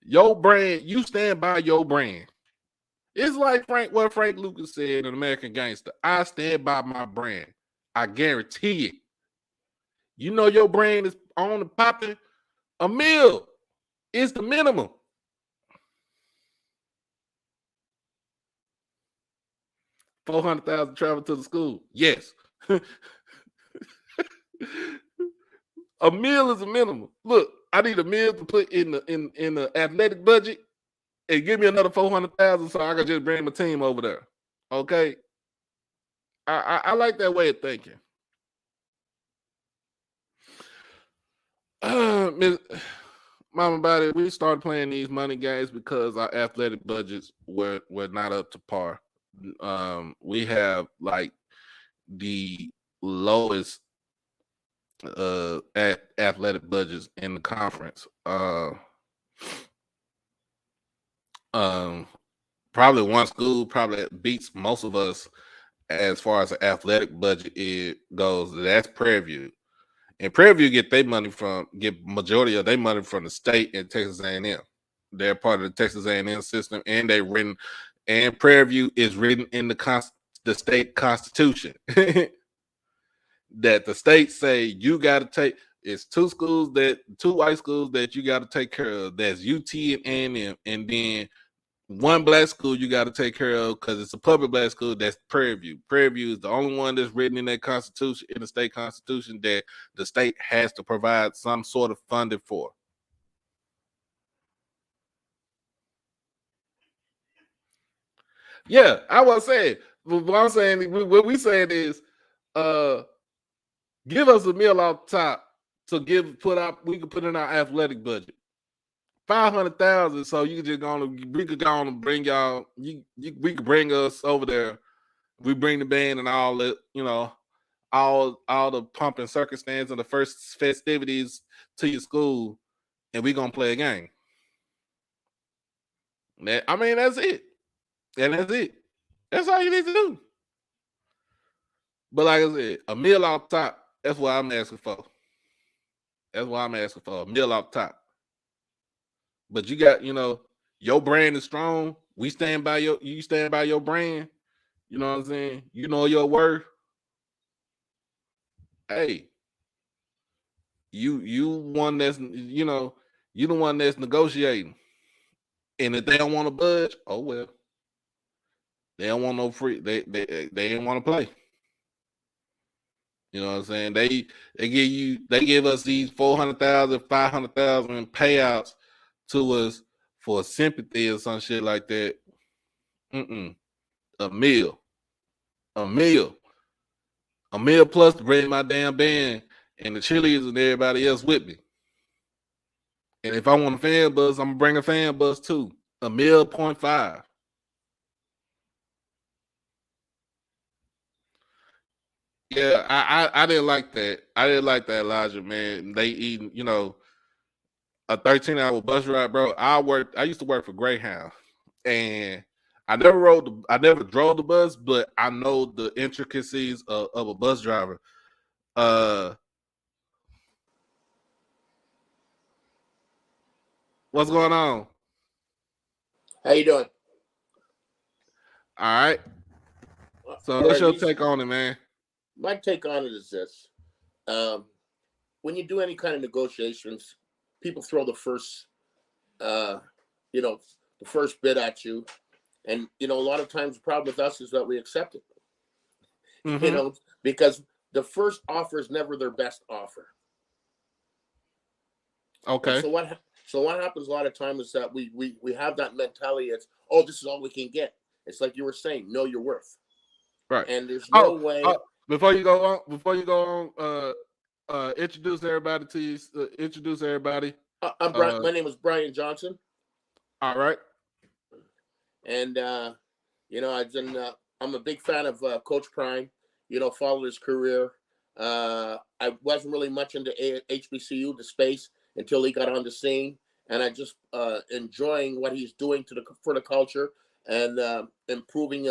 Your brand, you stand by your brand. It's like what Frank Lucas said in American Gangster. I stand by my brand. I guarantee it. You know your brand is on the popping. A meal is the minimum. $400,000 travel to the school. Yes. A meal is a minimum. Look, I need a meal to put in the athletic budget and give me another $400,000 so I can just bring my team over there. Okay. I like that way of thinking. Mama Body, we started playing these money games because our athletic budgets were not up to par. We have like the lowest athletic budgets in the conference. Probably one school probably beats most of us as far as the athletic budget goes. That's Prairie View. And Prairie View get majority of their money from the state and Texas A&M. They're part of the Texas A&M system, and and Prairie View is written in the state constitution that the state say you got to take. It's two white schools that you got to take care of. That's UT and A&M, and then one black school you got to take care of because it's a public black school. That's Prairie View. Prairie View is the only one that's written in that constitution, in the state constitution, that the state has to provide some sort of funding for. Yeah, I was saying. What I'm saying, what we saying is, give us a meal off top to we can put in our athletic budget. 500,000. So you just we could go on and bring y'all. We could bring us over there. We bring the band and all that, all the pump and circumstance and the first festivities to your school, and we gonna play a game. That's it. And that's it. That's all you need to do. But like I said, a meal off top, that's what I'm asking for. That's what I'm asking for. A meal off top. But you got, your brand is strong. You stand by your brand. You know what I'm saying? You know your worth. Hey, you one that's you the one that's negotiating. And if they don't want to budge, oh well. They don't want no free. They didn't want to play. You know what I'm saying? They give us these 400,000, 500,000 payouts to us for sympathy or some shit like that. A meal plus to bring my damn band and the cheerleaders and everybody else with me. And if I want a fan bus, I'm gonna bring a fan bus too. A meal 0.5. Yeah, I didn't like that. I didn't like that, Elijah, man. They eating, a 13-hour bus ride, bro. I used to work for Greyhound, and I never drove the bus, but I know the intricacies of a bus driver. What's going on? How you doing? All right. So what's your take on it, man? My take on it is this. When you do any kind of negotiations, people throw the first, the first bid at you. And, a lot of times the problem with us is that we accept it, because the first offer is never their best offer. Okay. And so what happens a lot of times is that we have that mentality. It's, oh, this is all we can get. It's like you were saying, know your worth. Right. And there's no way. Before you go on, introduce everybody to you. Introduce everybody. My name is Brian Johnson. All right. And I'm a big fan of Coach Prime. Followed his career. I wasn't really much into HBCU, the space, until he got on the scene, and I just enjoying what he's doing for the culture and improving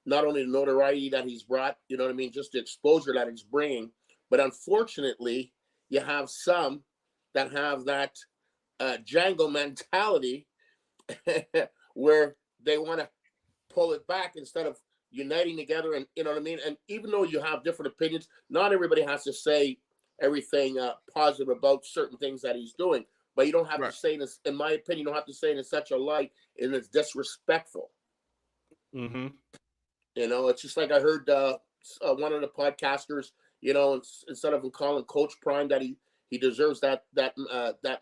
not only the notoriety that he's brought, just the exposure that he's bringing, but unfortunately, you have some that have that Django mentality where they want to pull it back instead of uniting together, and and even though you have different opinions, not everybody has to say everything positive about certain things that he's doing, but you don't have to say this, in my opinion, you don't have to say it in such a light and it's disrespectful. It's just like I heard one of the podcasters, instead of calling Coach Prime that he deserves that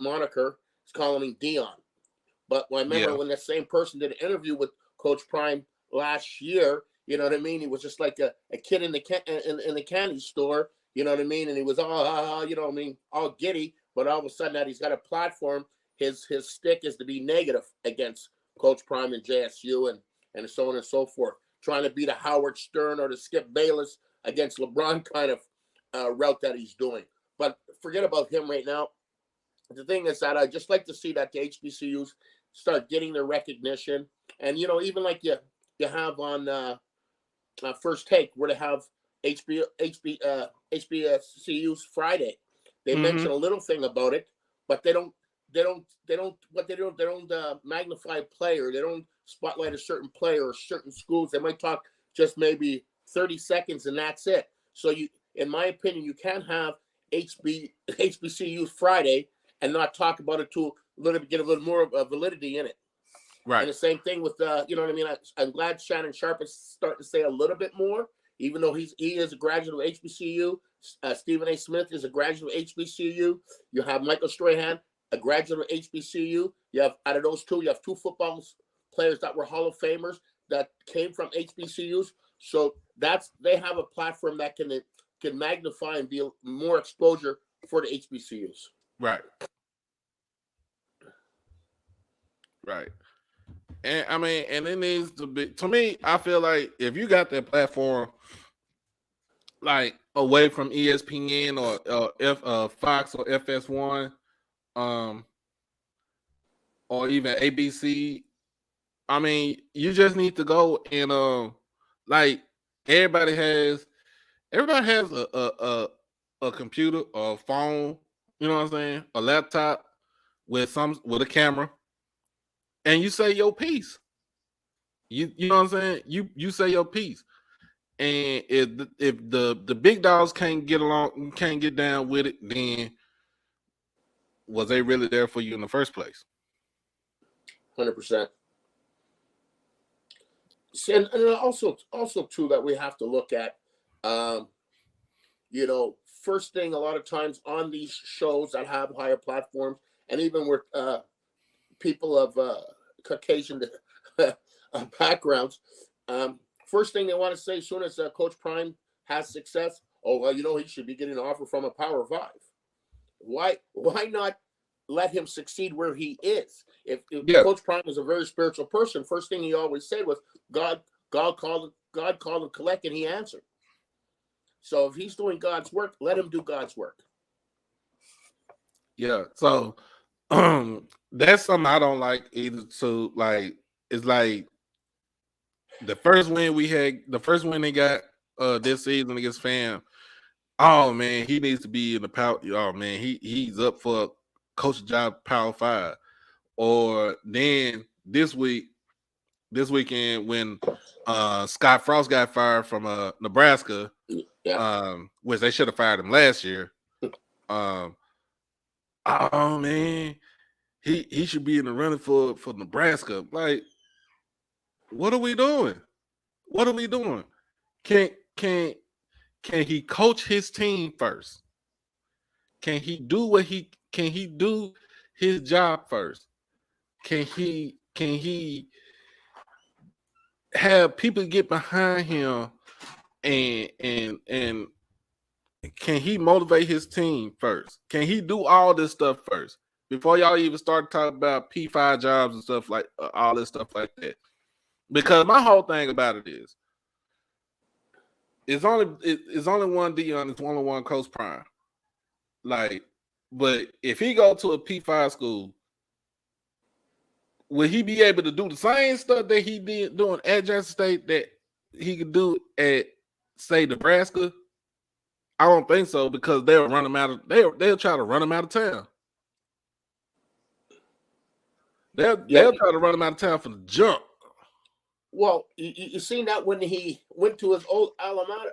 moniker, he's calling him Dion. But I remember when that same person did an interview with Coach Prime last year, he was just like a kid in the candy store, and he was all giddy. But all of a sudden, that he's got a platform, his stick is to be negative against Coach Prime and JSU and so on and so forth, trying to be the Howard Stern or the Skip Bayless against LeBron kind of route that he's doing. But forget about him right now. The thing is that I just like to see that the HBCUs start getting their recognition, and even like you have on First Take, where they have HBCUs Friday. They mention a little thing about it, but they don't magnify a player. They don't spotlight a certain player or certain schools. They might talk just maybe 30 seconds and that's it. So in my opinion, you can't have HBCUs Friday and not talk about it to get a little more validity in it. Right. And the same thing with I'm glad Shannon Sharp is starting to say a little bit more, even though he is a graduate of HBCU. Stephen A. Smith is a graduate of HBCU. You have Michael Strahan, a graduate of HBCU. You have, out of those two, you have two football players that were Hall of Famers that came from HBCUs. So they have a platform that can magnify and be more exposure for the HBCUs. Right. Right. And I mean, and it needs to be, to me, I feel like if you got that platform like away from ESPN or Fox or FS1, um, or even ABC, I mean, you just need to go and like everybody has a computer or a phone, you know what I'm saying, a laptop with a camera, and you say your piece. You know what I'm saying? You say your piece. And if the big dogs can't get along, can't get down with it, then was they really there for you in the first place? 100%. And also too that we have to look at, um, first thing a lot of times on these shows that have higher platforms, and even with people of Caucasian backgrounds, first thing they want to say as soon as Coach Prime has success, oh well, he should be getting an offer from a Power 5. Why not let him succeed where he is? If Yeah, Coach Prime is a very spiritual person, first thing he always said was God called him collect, and he answered. So if he's doing God's work, let him do God's work. yeah. So that's something I don't like either. So like it's like the first win they got this season against Fam. Oh man, he needs to be in the power. Oh man, he's up for coach job Power 5. Or then this weekend when Scott Frost got fired from Nebraska, Yeah. which they should have fired him last year. Um, oh man, he should be in the running for Nebraska. Like, what are we doing? What are we doing? Can can can he coach his team first? Can he do his job first? Can he have people get behind him and can he motivate his team first? Can he do all this stuff first before y'all even start talking about P5 jobs and stuff like all this stuff like that? Because my whole thing about it is it's only one Dion, it's only one Coach Prime. Like, but if he go to a P5 school, will he be able to do the same stuff that he did doing at Jackson State that he could do at, say, Nebraska? I don't think so because they'll run him out of they'll try to run him out of town. They'll try to run him out of town for the jump. Well, you seen that when he went to his old alma mater,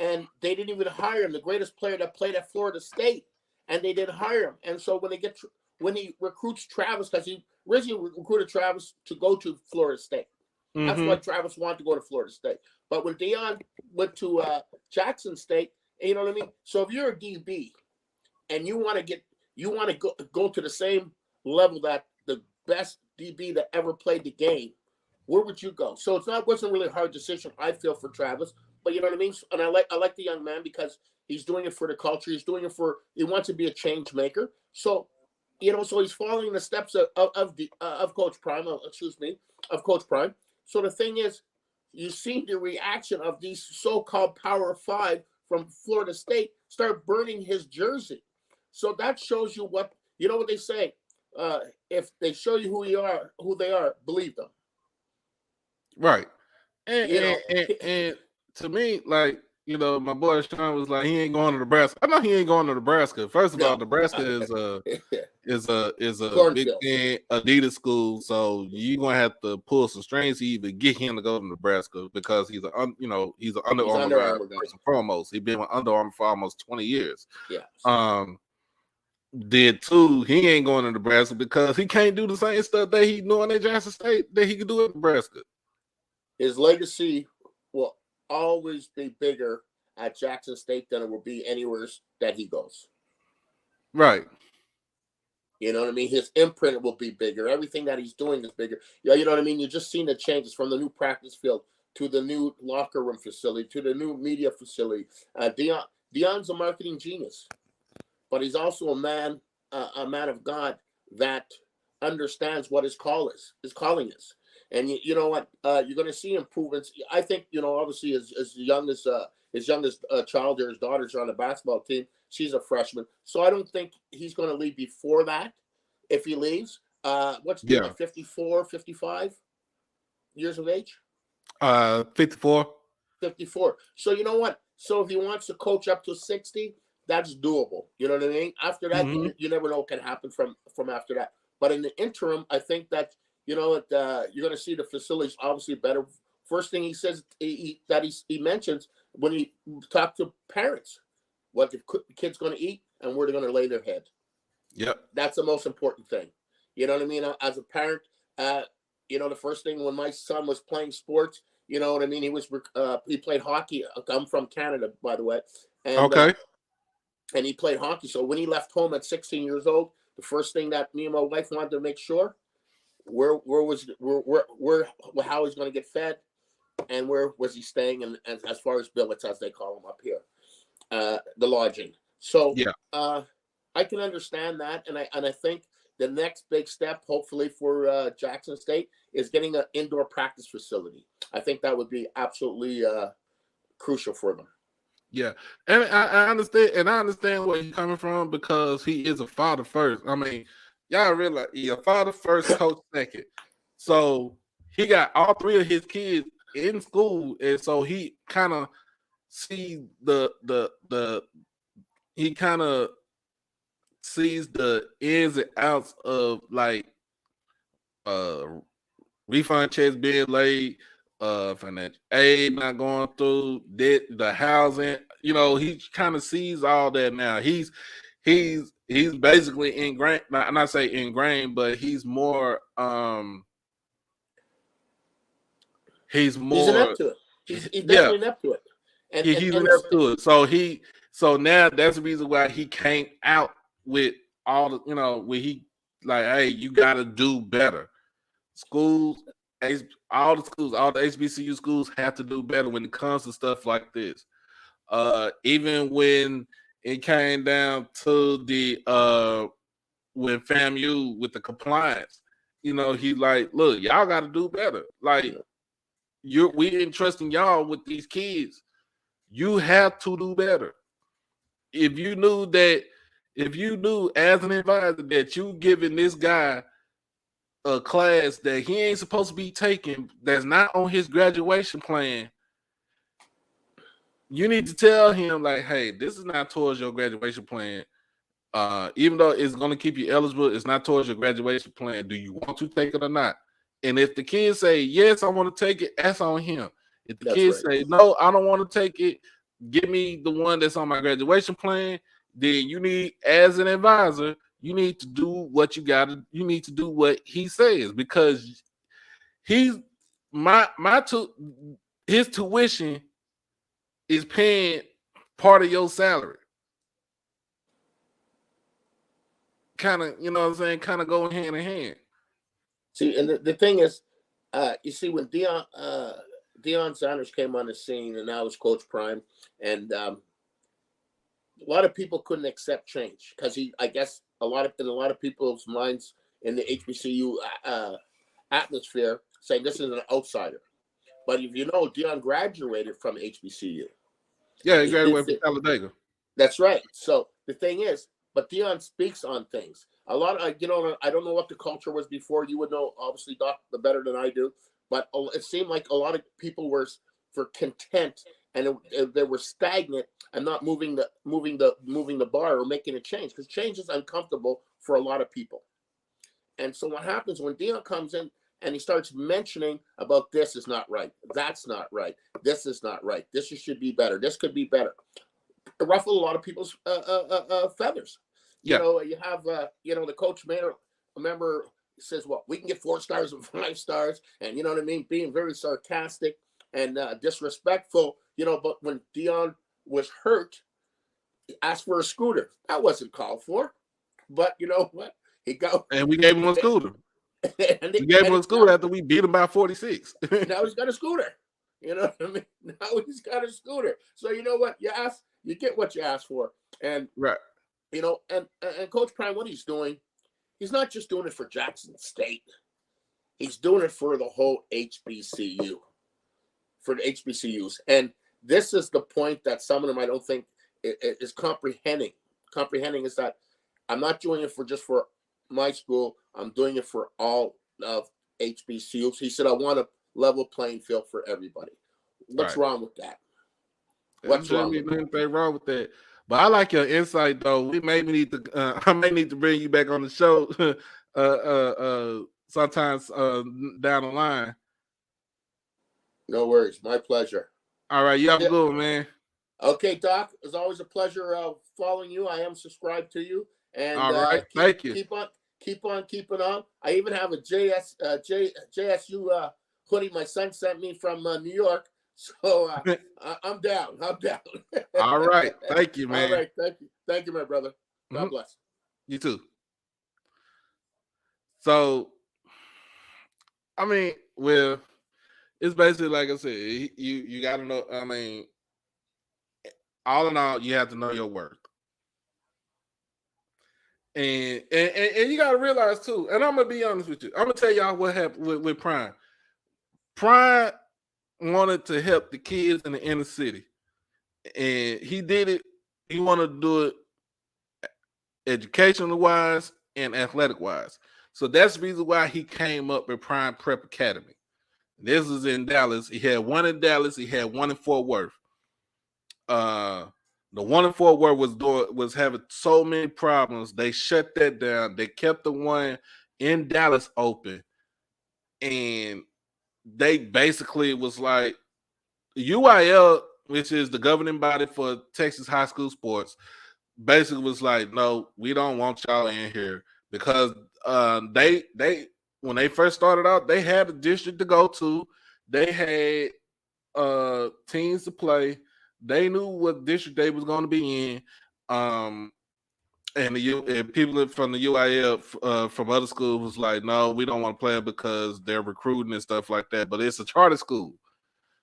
and they didn't even hire him, the greatest player that played at Florida State, and they didn't hire him. And so when he recruits Travis, because he originally recruited Travis to go to Florida State. That's why Travis wanted to go to Florida State. But when Dion went to Jackson State, you know what I mean? So if you're a DB and you want to go to the same level that the best DB that ever played the game, where would you go? So wasn't really a hard decision, I feel, for Travis. But you know what I mean? And I like the young man because he's doing it for the culture. He wants to be a change maker. So, so he's following the steps of Coach Prime, of Coach Prime. So the thing is, you see the reaction of these so-called Power 5 from Florida State start burning his jersey. So that shows you what they say. If they show you who they are, believe them. Right. And to me, like, my boy Sean was like, he ain't going to Nebraska. I know he ain't going to Nebraska. First of all, Nebraska is a Big Ten Adidas school, so you're gonna have to pull some strings to even get him to go to Nebraska because he's an Under Armour guy first and foremost. He's been with Under Armour for almost 20 years. Yeah. He ain't going to Nebraska because he can't do the same stuff that he doing at Jackson State that he could do at Nebraska. His legacy will always be bigger at Jackson State than it will be anywhere that he goes. Right. You know what I mean? His imprint will be bigger. Everything that he's doing is bigger. Yeah, you know what I mean? You're just seeing the changes from the new practice field to the new locker room facility to the new media facility. Dion's a marketing genius, but he's also a man of God that understands what his calling is. And you know what, you're going to see improvements. I think, obviously as young as his youngest child or his daughters are on the basketball team. She's a freshman, so I don't think he's going to leave before that. If he leaves, what's Yeah. 54, 55 years of age? 54. 54. So you know what? So if he wants to coach up to 60, that's doable. You know what I mean? After that, you never know what can happen from after that. But in the interim, I think that you're going to see the facilities obviously better. First thing he says he mentions when he talked to parents, what the kid's going to eat and where they're going to lay their head. Yep. That's the most important thing. You know what I mean? As a parent, the first thing when my son was playing sports, you know what I mean? He played hockey. I'm from Canada, by the way. And, okay. And he played hockey. So when he left home at 16 years old, the first thing that me and my wife wanted to make sure how he's going to get fed, and where was he staying, and as far as billets, as they call them up here, the lodging. So yeah, I can understand that, and I think the next big step, hopefully for Jackson State, is getting an indoor practice facility. I think that would be absolutely crucial for them. Yeah, and I understand where you're coming from, because he is a father first. I mean, y'all realize he's a father first, coach second. So he got all three of his kids in school, and so he kind of sees he kind of sees the ins and outs of like refund checks being laid, financial aid not going through, debt, the housing. He kind of sees all that now. He's basically ingrained. Not say ingrained, but he's more. He's inept to it. He's definitely inept to it. And he's inept to it. So now that's the reason why he came out with all the, where he like, hey, you got to do better. Schools, all the HBCU schools have to do better when it comes to stuff like this. Even when it came down to the when FAMU with the compliance, he's like, look, y'all got to do better. Like, we entrusting y'all with these kids. You have to do better. If you knew as an advisor that you giving this guy a class that he ain't supposed to be taking, that's not on his graduation plan, you need to tell him, like, hey, this is not towards your graduation plan. Even though it's going to keep you eligible, it's not towards your graduation plan. Do you want to take it or not? And if the kids say, yes, I want to take it, that's on him. If the kids say, no, I don't want to take it, give me the one that's on my graduation plan, then you need, as an advisor, you need to do what you need to do what he says, because his tuition is paying part of your salary. Kind of, you know what I'm saying? Kind of go hand in hand. See, and the thing is, you see, when Deion Sanders came on the scene, and now was Coach Prime, and a lot of people couldn't accept change because I guess in a lot of people's minds in the HBCU atmosphere, saying this is an outsider. But if you know, Deion graduated from HBCU. Yeah, he graduated from Talladega. That's right. So the thing is, but Deion speaks on things. A lot of, I don't know what the culture was before. You would know, obviously, Doc, better than I do. But it seemed like a lot of people were content, and they were stagnant and not moving the bar or making a change, because change is uncomfortable for a lot of people. And so what happens when Deion comes in and he starts mentioning about this is not right, that's not right, this is not right, this should be better, this could be better, it ruffled a lot of people's feathers. Yeah. You have the coach member says, well, we can get 4 stars and 5 stars, and you know what I mean, being very sarcastic and disrespectful, but when Deion was hurt, he asked for a scooter. That wasn't called for, but you know what? And we gave him a scooter. We gave him a scooter after we beat him by 46. Now he's got a scooter. You know what I mean? Now he's got a scooter. So you know what? You get what you ask for. And right. And Coach Prime, what he's doing, he's not just doing it for Jackson State. He's doing it for the whole HBCU, for the HBCUs. And this is the point that some of them I don't think is comprehending. Comprehending is that I'm not doing it for my school. I'm doing it for all of HBCUs. He said, I want a level playing field for everybody. What's wrong with that? What's wrong with that? Anything wrong with that? But I like your insight, though. We maybe need to. I may need to bring you back on the show. Sometimes down the line. No worries, my pleasure. All right, you have a good one, man. Okay, Doc. It's always a pleasure following you. I am subscribed to you, and all right, thank you. Keep on keeping on. I even have a JSU hoodie my son sent me from New York. So I'm down. All right. Thank you, man. All right. Thank you, my brother. God bless. You too. So, I mean, well, it's basically like I said, you got to know, I mean, all in all, you have to know your worth. And you got to realize too, and I'm going to be honest with you. I'm going to tell y'all what happened with Prime. Prime wanted to help the kids in the inner city, and he did it. He wanted to do it educational wise and athletic wise. So that's the reason why he came up with Prime Prep Academy. This is in Dallas. He had one in Dallas. He had one in Fort Worth. The one in Fort Worth was having so many problems. They shut that down. They kept the one in Dallas open, and they basically was like UIL, which is the governing body for Texas high school sports, basically was like, no, we don't want y'all in here because they when they first started out, they had a district to go to, they had teams to play, they knew what district they was going to be in, and people from the UIL from other schools was like, no, we don't want to play it because they're recruiting and stuff like that. But it's a charter school.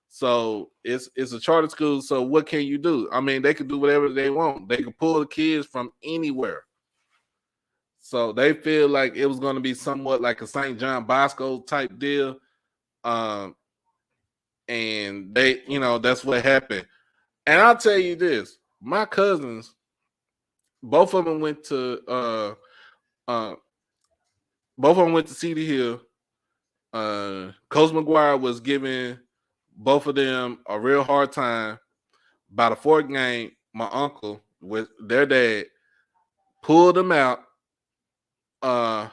So it's a charter school. So what can you do? I mean, they can do whatever they want. They can pull the kids from anywhere. So they feel like it was going to be somewhat like a St. John Bosco type deal. And they, that's what happened. And I'll tell you this, my cousins, both of them went to Cedar Hill. Coach McGuire was giving both of them a real hard time. By the fourth game, my uncle with their dad pulled them out of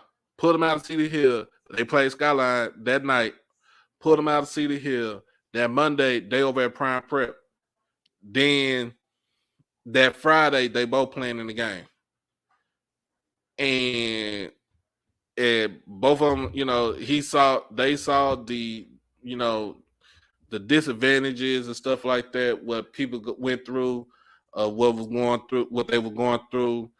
Cedar Hill. They played Skyline that night, pulled them out of Cedar Hill. That Monday, they over at Prime Prep. Then that Friday, they both playing in the game. And both of them, they saw the, the disadvantages and stuff like that, what people went through, what they were going through.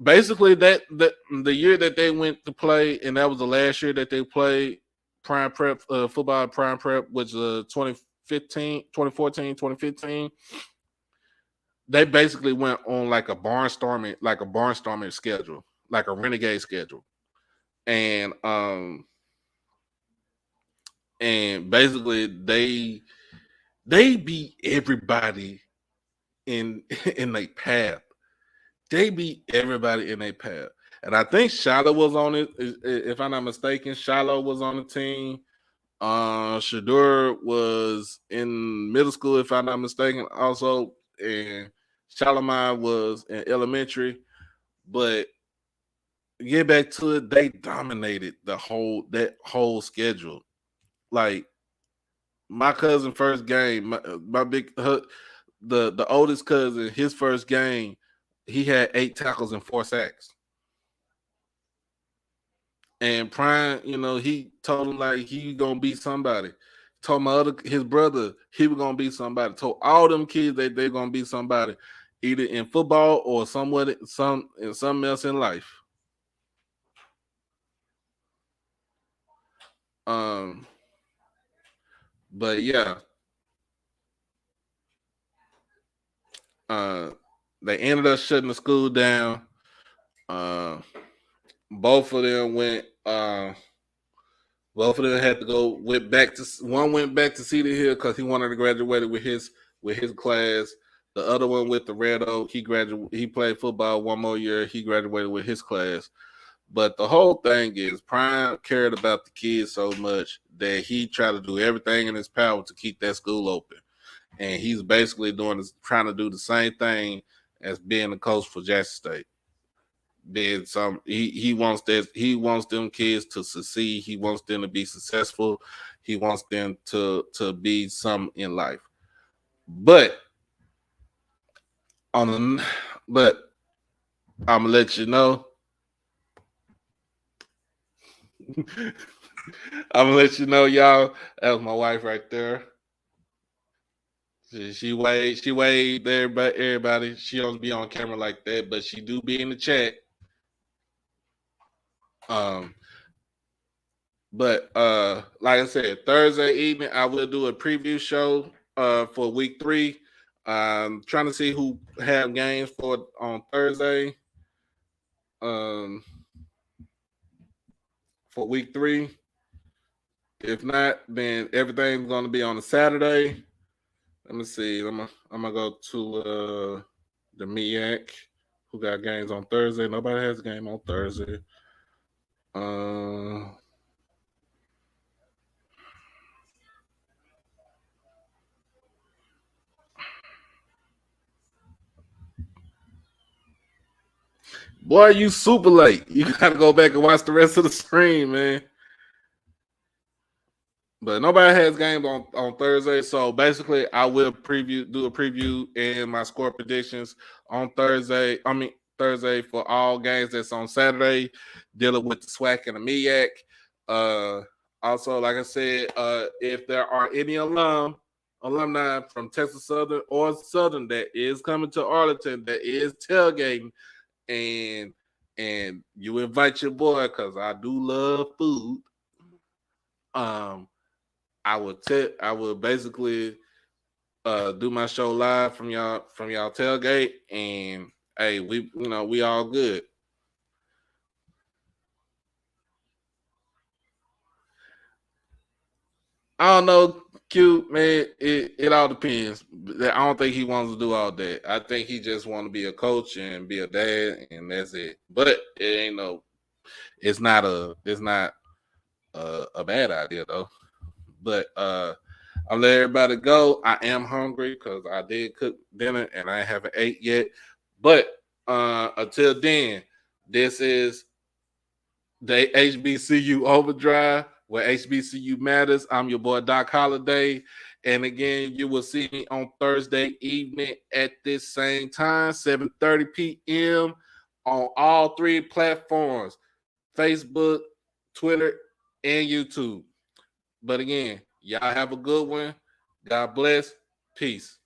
Basically, that the year that they went to play, and that was the last year that they played Prime Prep football, Prime Prep, which was 2014, 2015. They basically went on like a barnstorming schedule, like a renegade schedule, and basically they beat everybody in their path. They beat everybody in their path. And I think Shiloh was on it, if I'm not mistaken. Shiloh was on the team. Shadur was in middle school, if I'm not mistaken, also. And Shalimar was in elementary. But get back to it, they dominated that whole schedule. Like my cousin first game, the oldest cousin, his first game, he had 8 tackles and 4 sacks. And Prime, he told him like he gonna beat somebody. Told his brother he was gonna beat somebody. Told all them kids that they're gonna beat somebody, either in football or something else in life. But yeah. They ended up shutting the school down. both of them went. Both of them had to go. One went back to Cedar Hill because he wanted to graduate with his class. The other one with the Red Oak, he played football one more year. He graduated with his class. But the whole thing is Prime cared about the kids so much that he tried to do everything in his power to keep that school open. And he's basically trying to do the same thing as being the coach for Jackson State. He wants them kids to succeed. He wants them to be successful. He wants them to be something in life. But I'm gonna let you know. I'm gonna let you know, y'all. That was my wife right there. She waved everybody. She don't be on camera like that, but she do be in the chat. But like I said, Thursday evening I will do a preview show for week 3. I'm trying to see who have games for on Thursday. For week 3. If not, then everything's gonna be on a Saturday. Let me see. I'm gonna go to the MEAC, who got games on Thursday. Nobody has a game on Thursday. Boy, you super late. You gotta go back and watch the rest of the stream, man. But nobody has games on Thursday, so basically I will do a preview and my score predictions on Thursday. Thursday for all games that's on Saturday, dealing with the SWAC and the MEAC. Also, like I said, if there are any alumni from Texas Southern or Southern that is coming to Arlington that is tailgating, and you invite your boy because I do love food. I will basically do my show live from y'all tailgate, and hey, we all good. I don't know, Q, man. It all depends. I don't think he wants to do all that. I think he just want to be a coach and be a dad, and that's it. But it's not a bad idea though. But I'll let everybody go. I am hungry because I did cook dinner and I haven't ate yet. But until then, this is the HBCU OverDrive, where HBCU matters. I'm your boy Doc Holliday. And again, you will see me on Thursday evening at this same time, 7:30 p.m. on all 3 platforms, Facebook, Twitter, and YouTube. But again, y'all have a good one. God bless. Peace.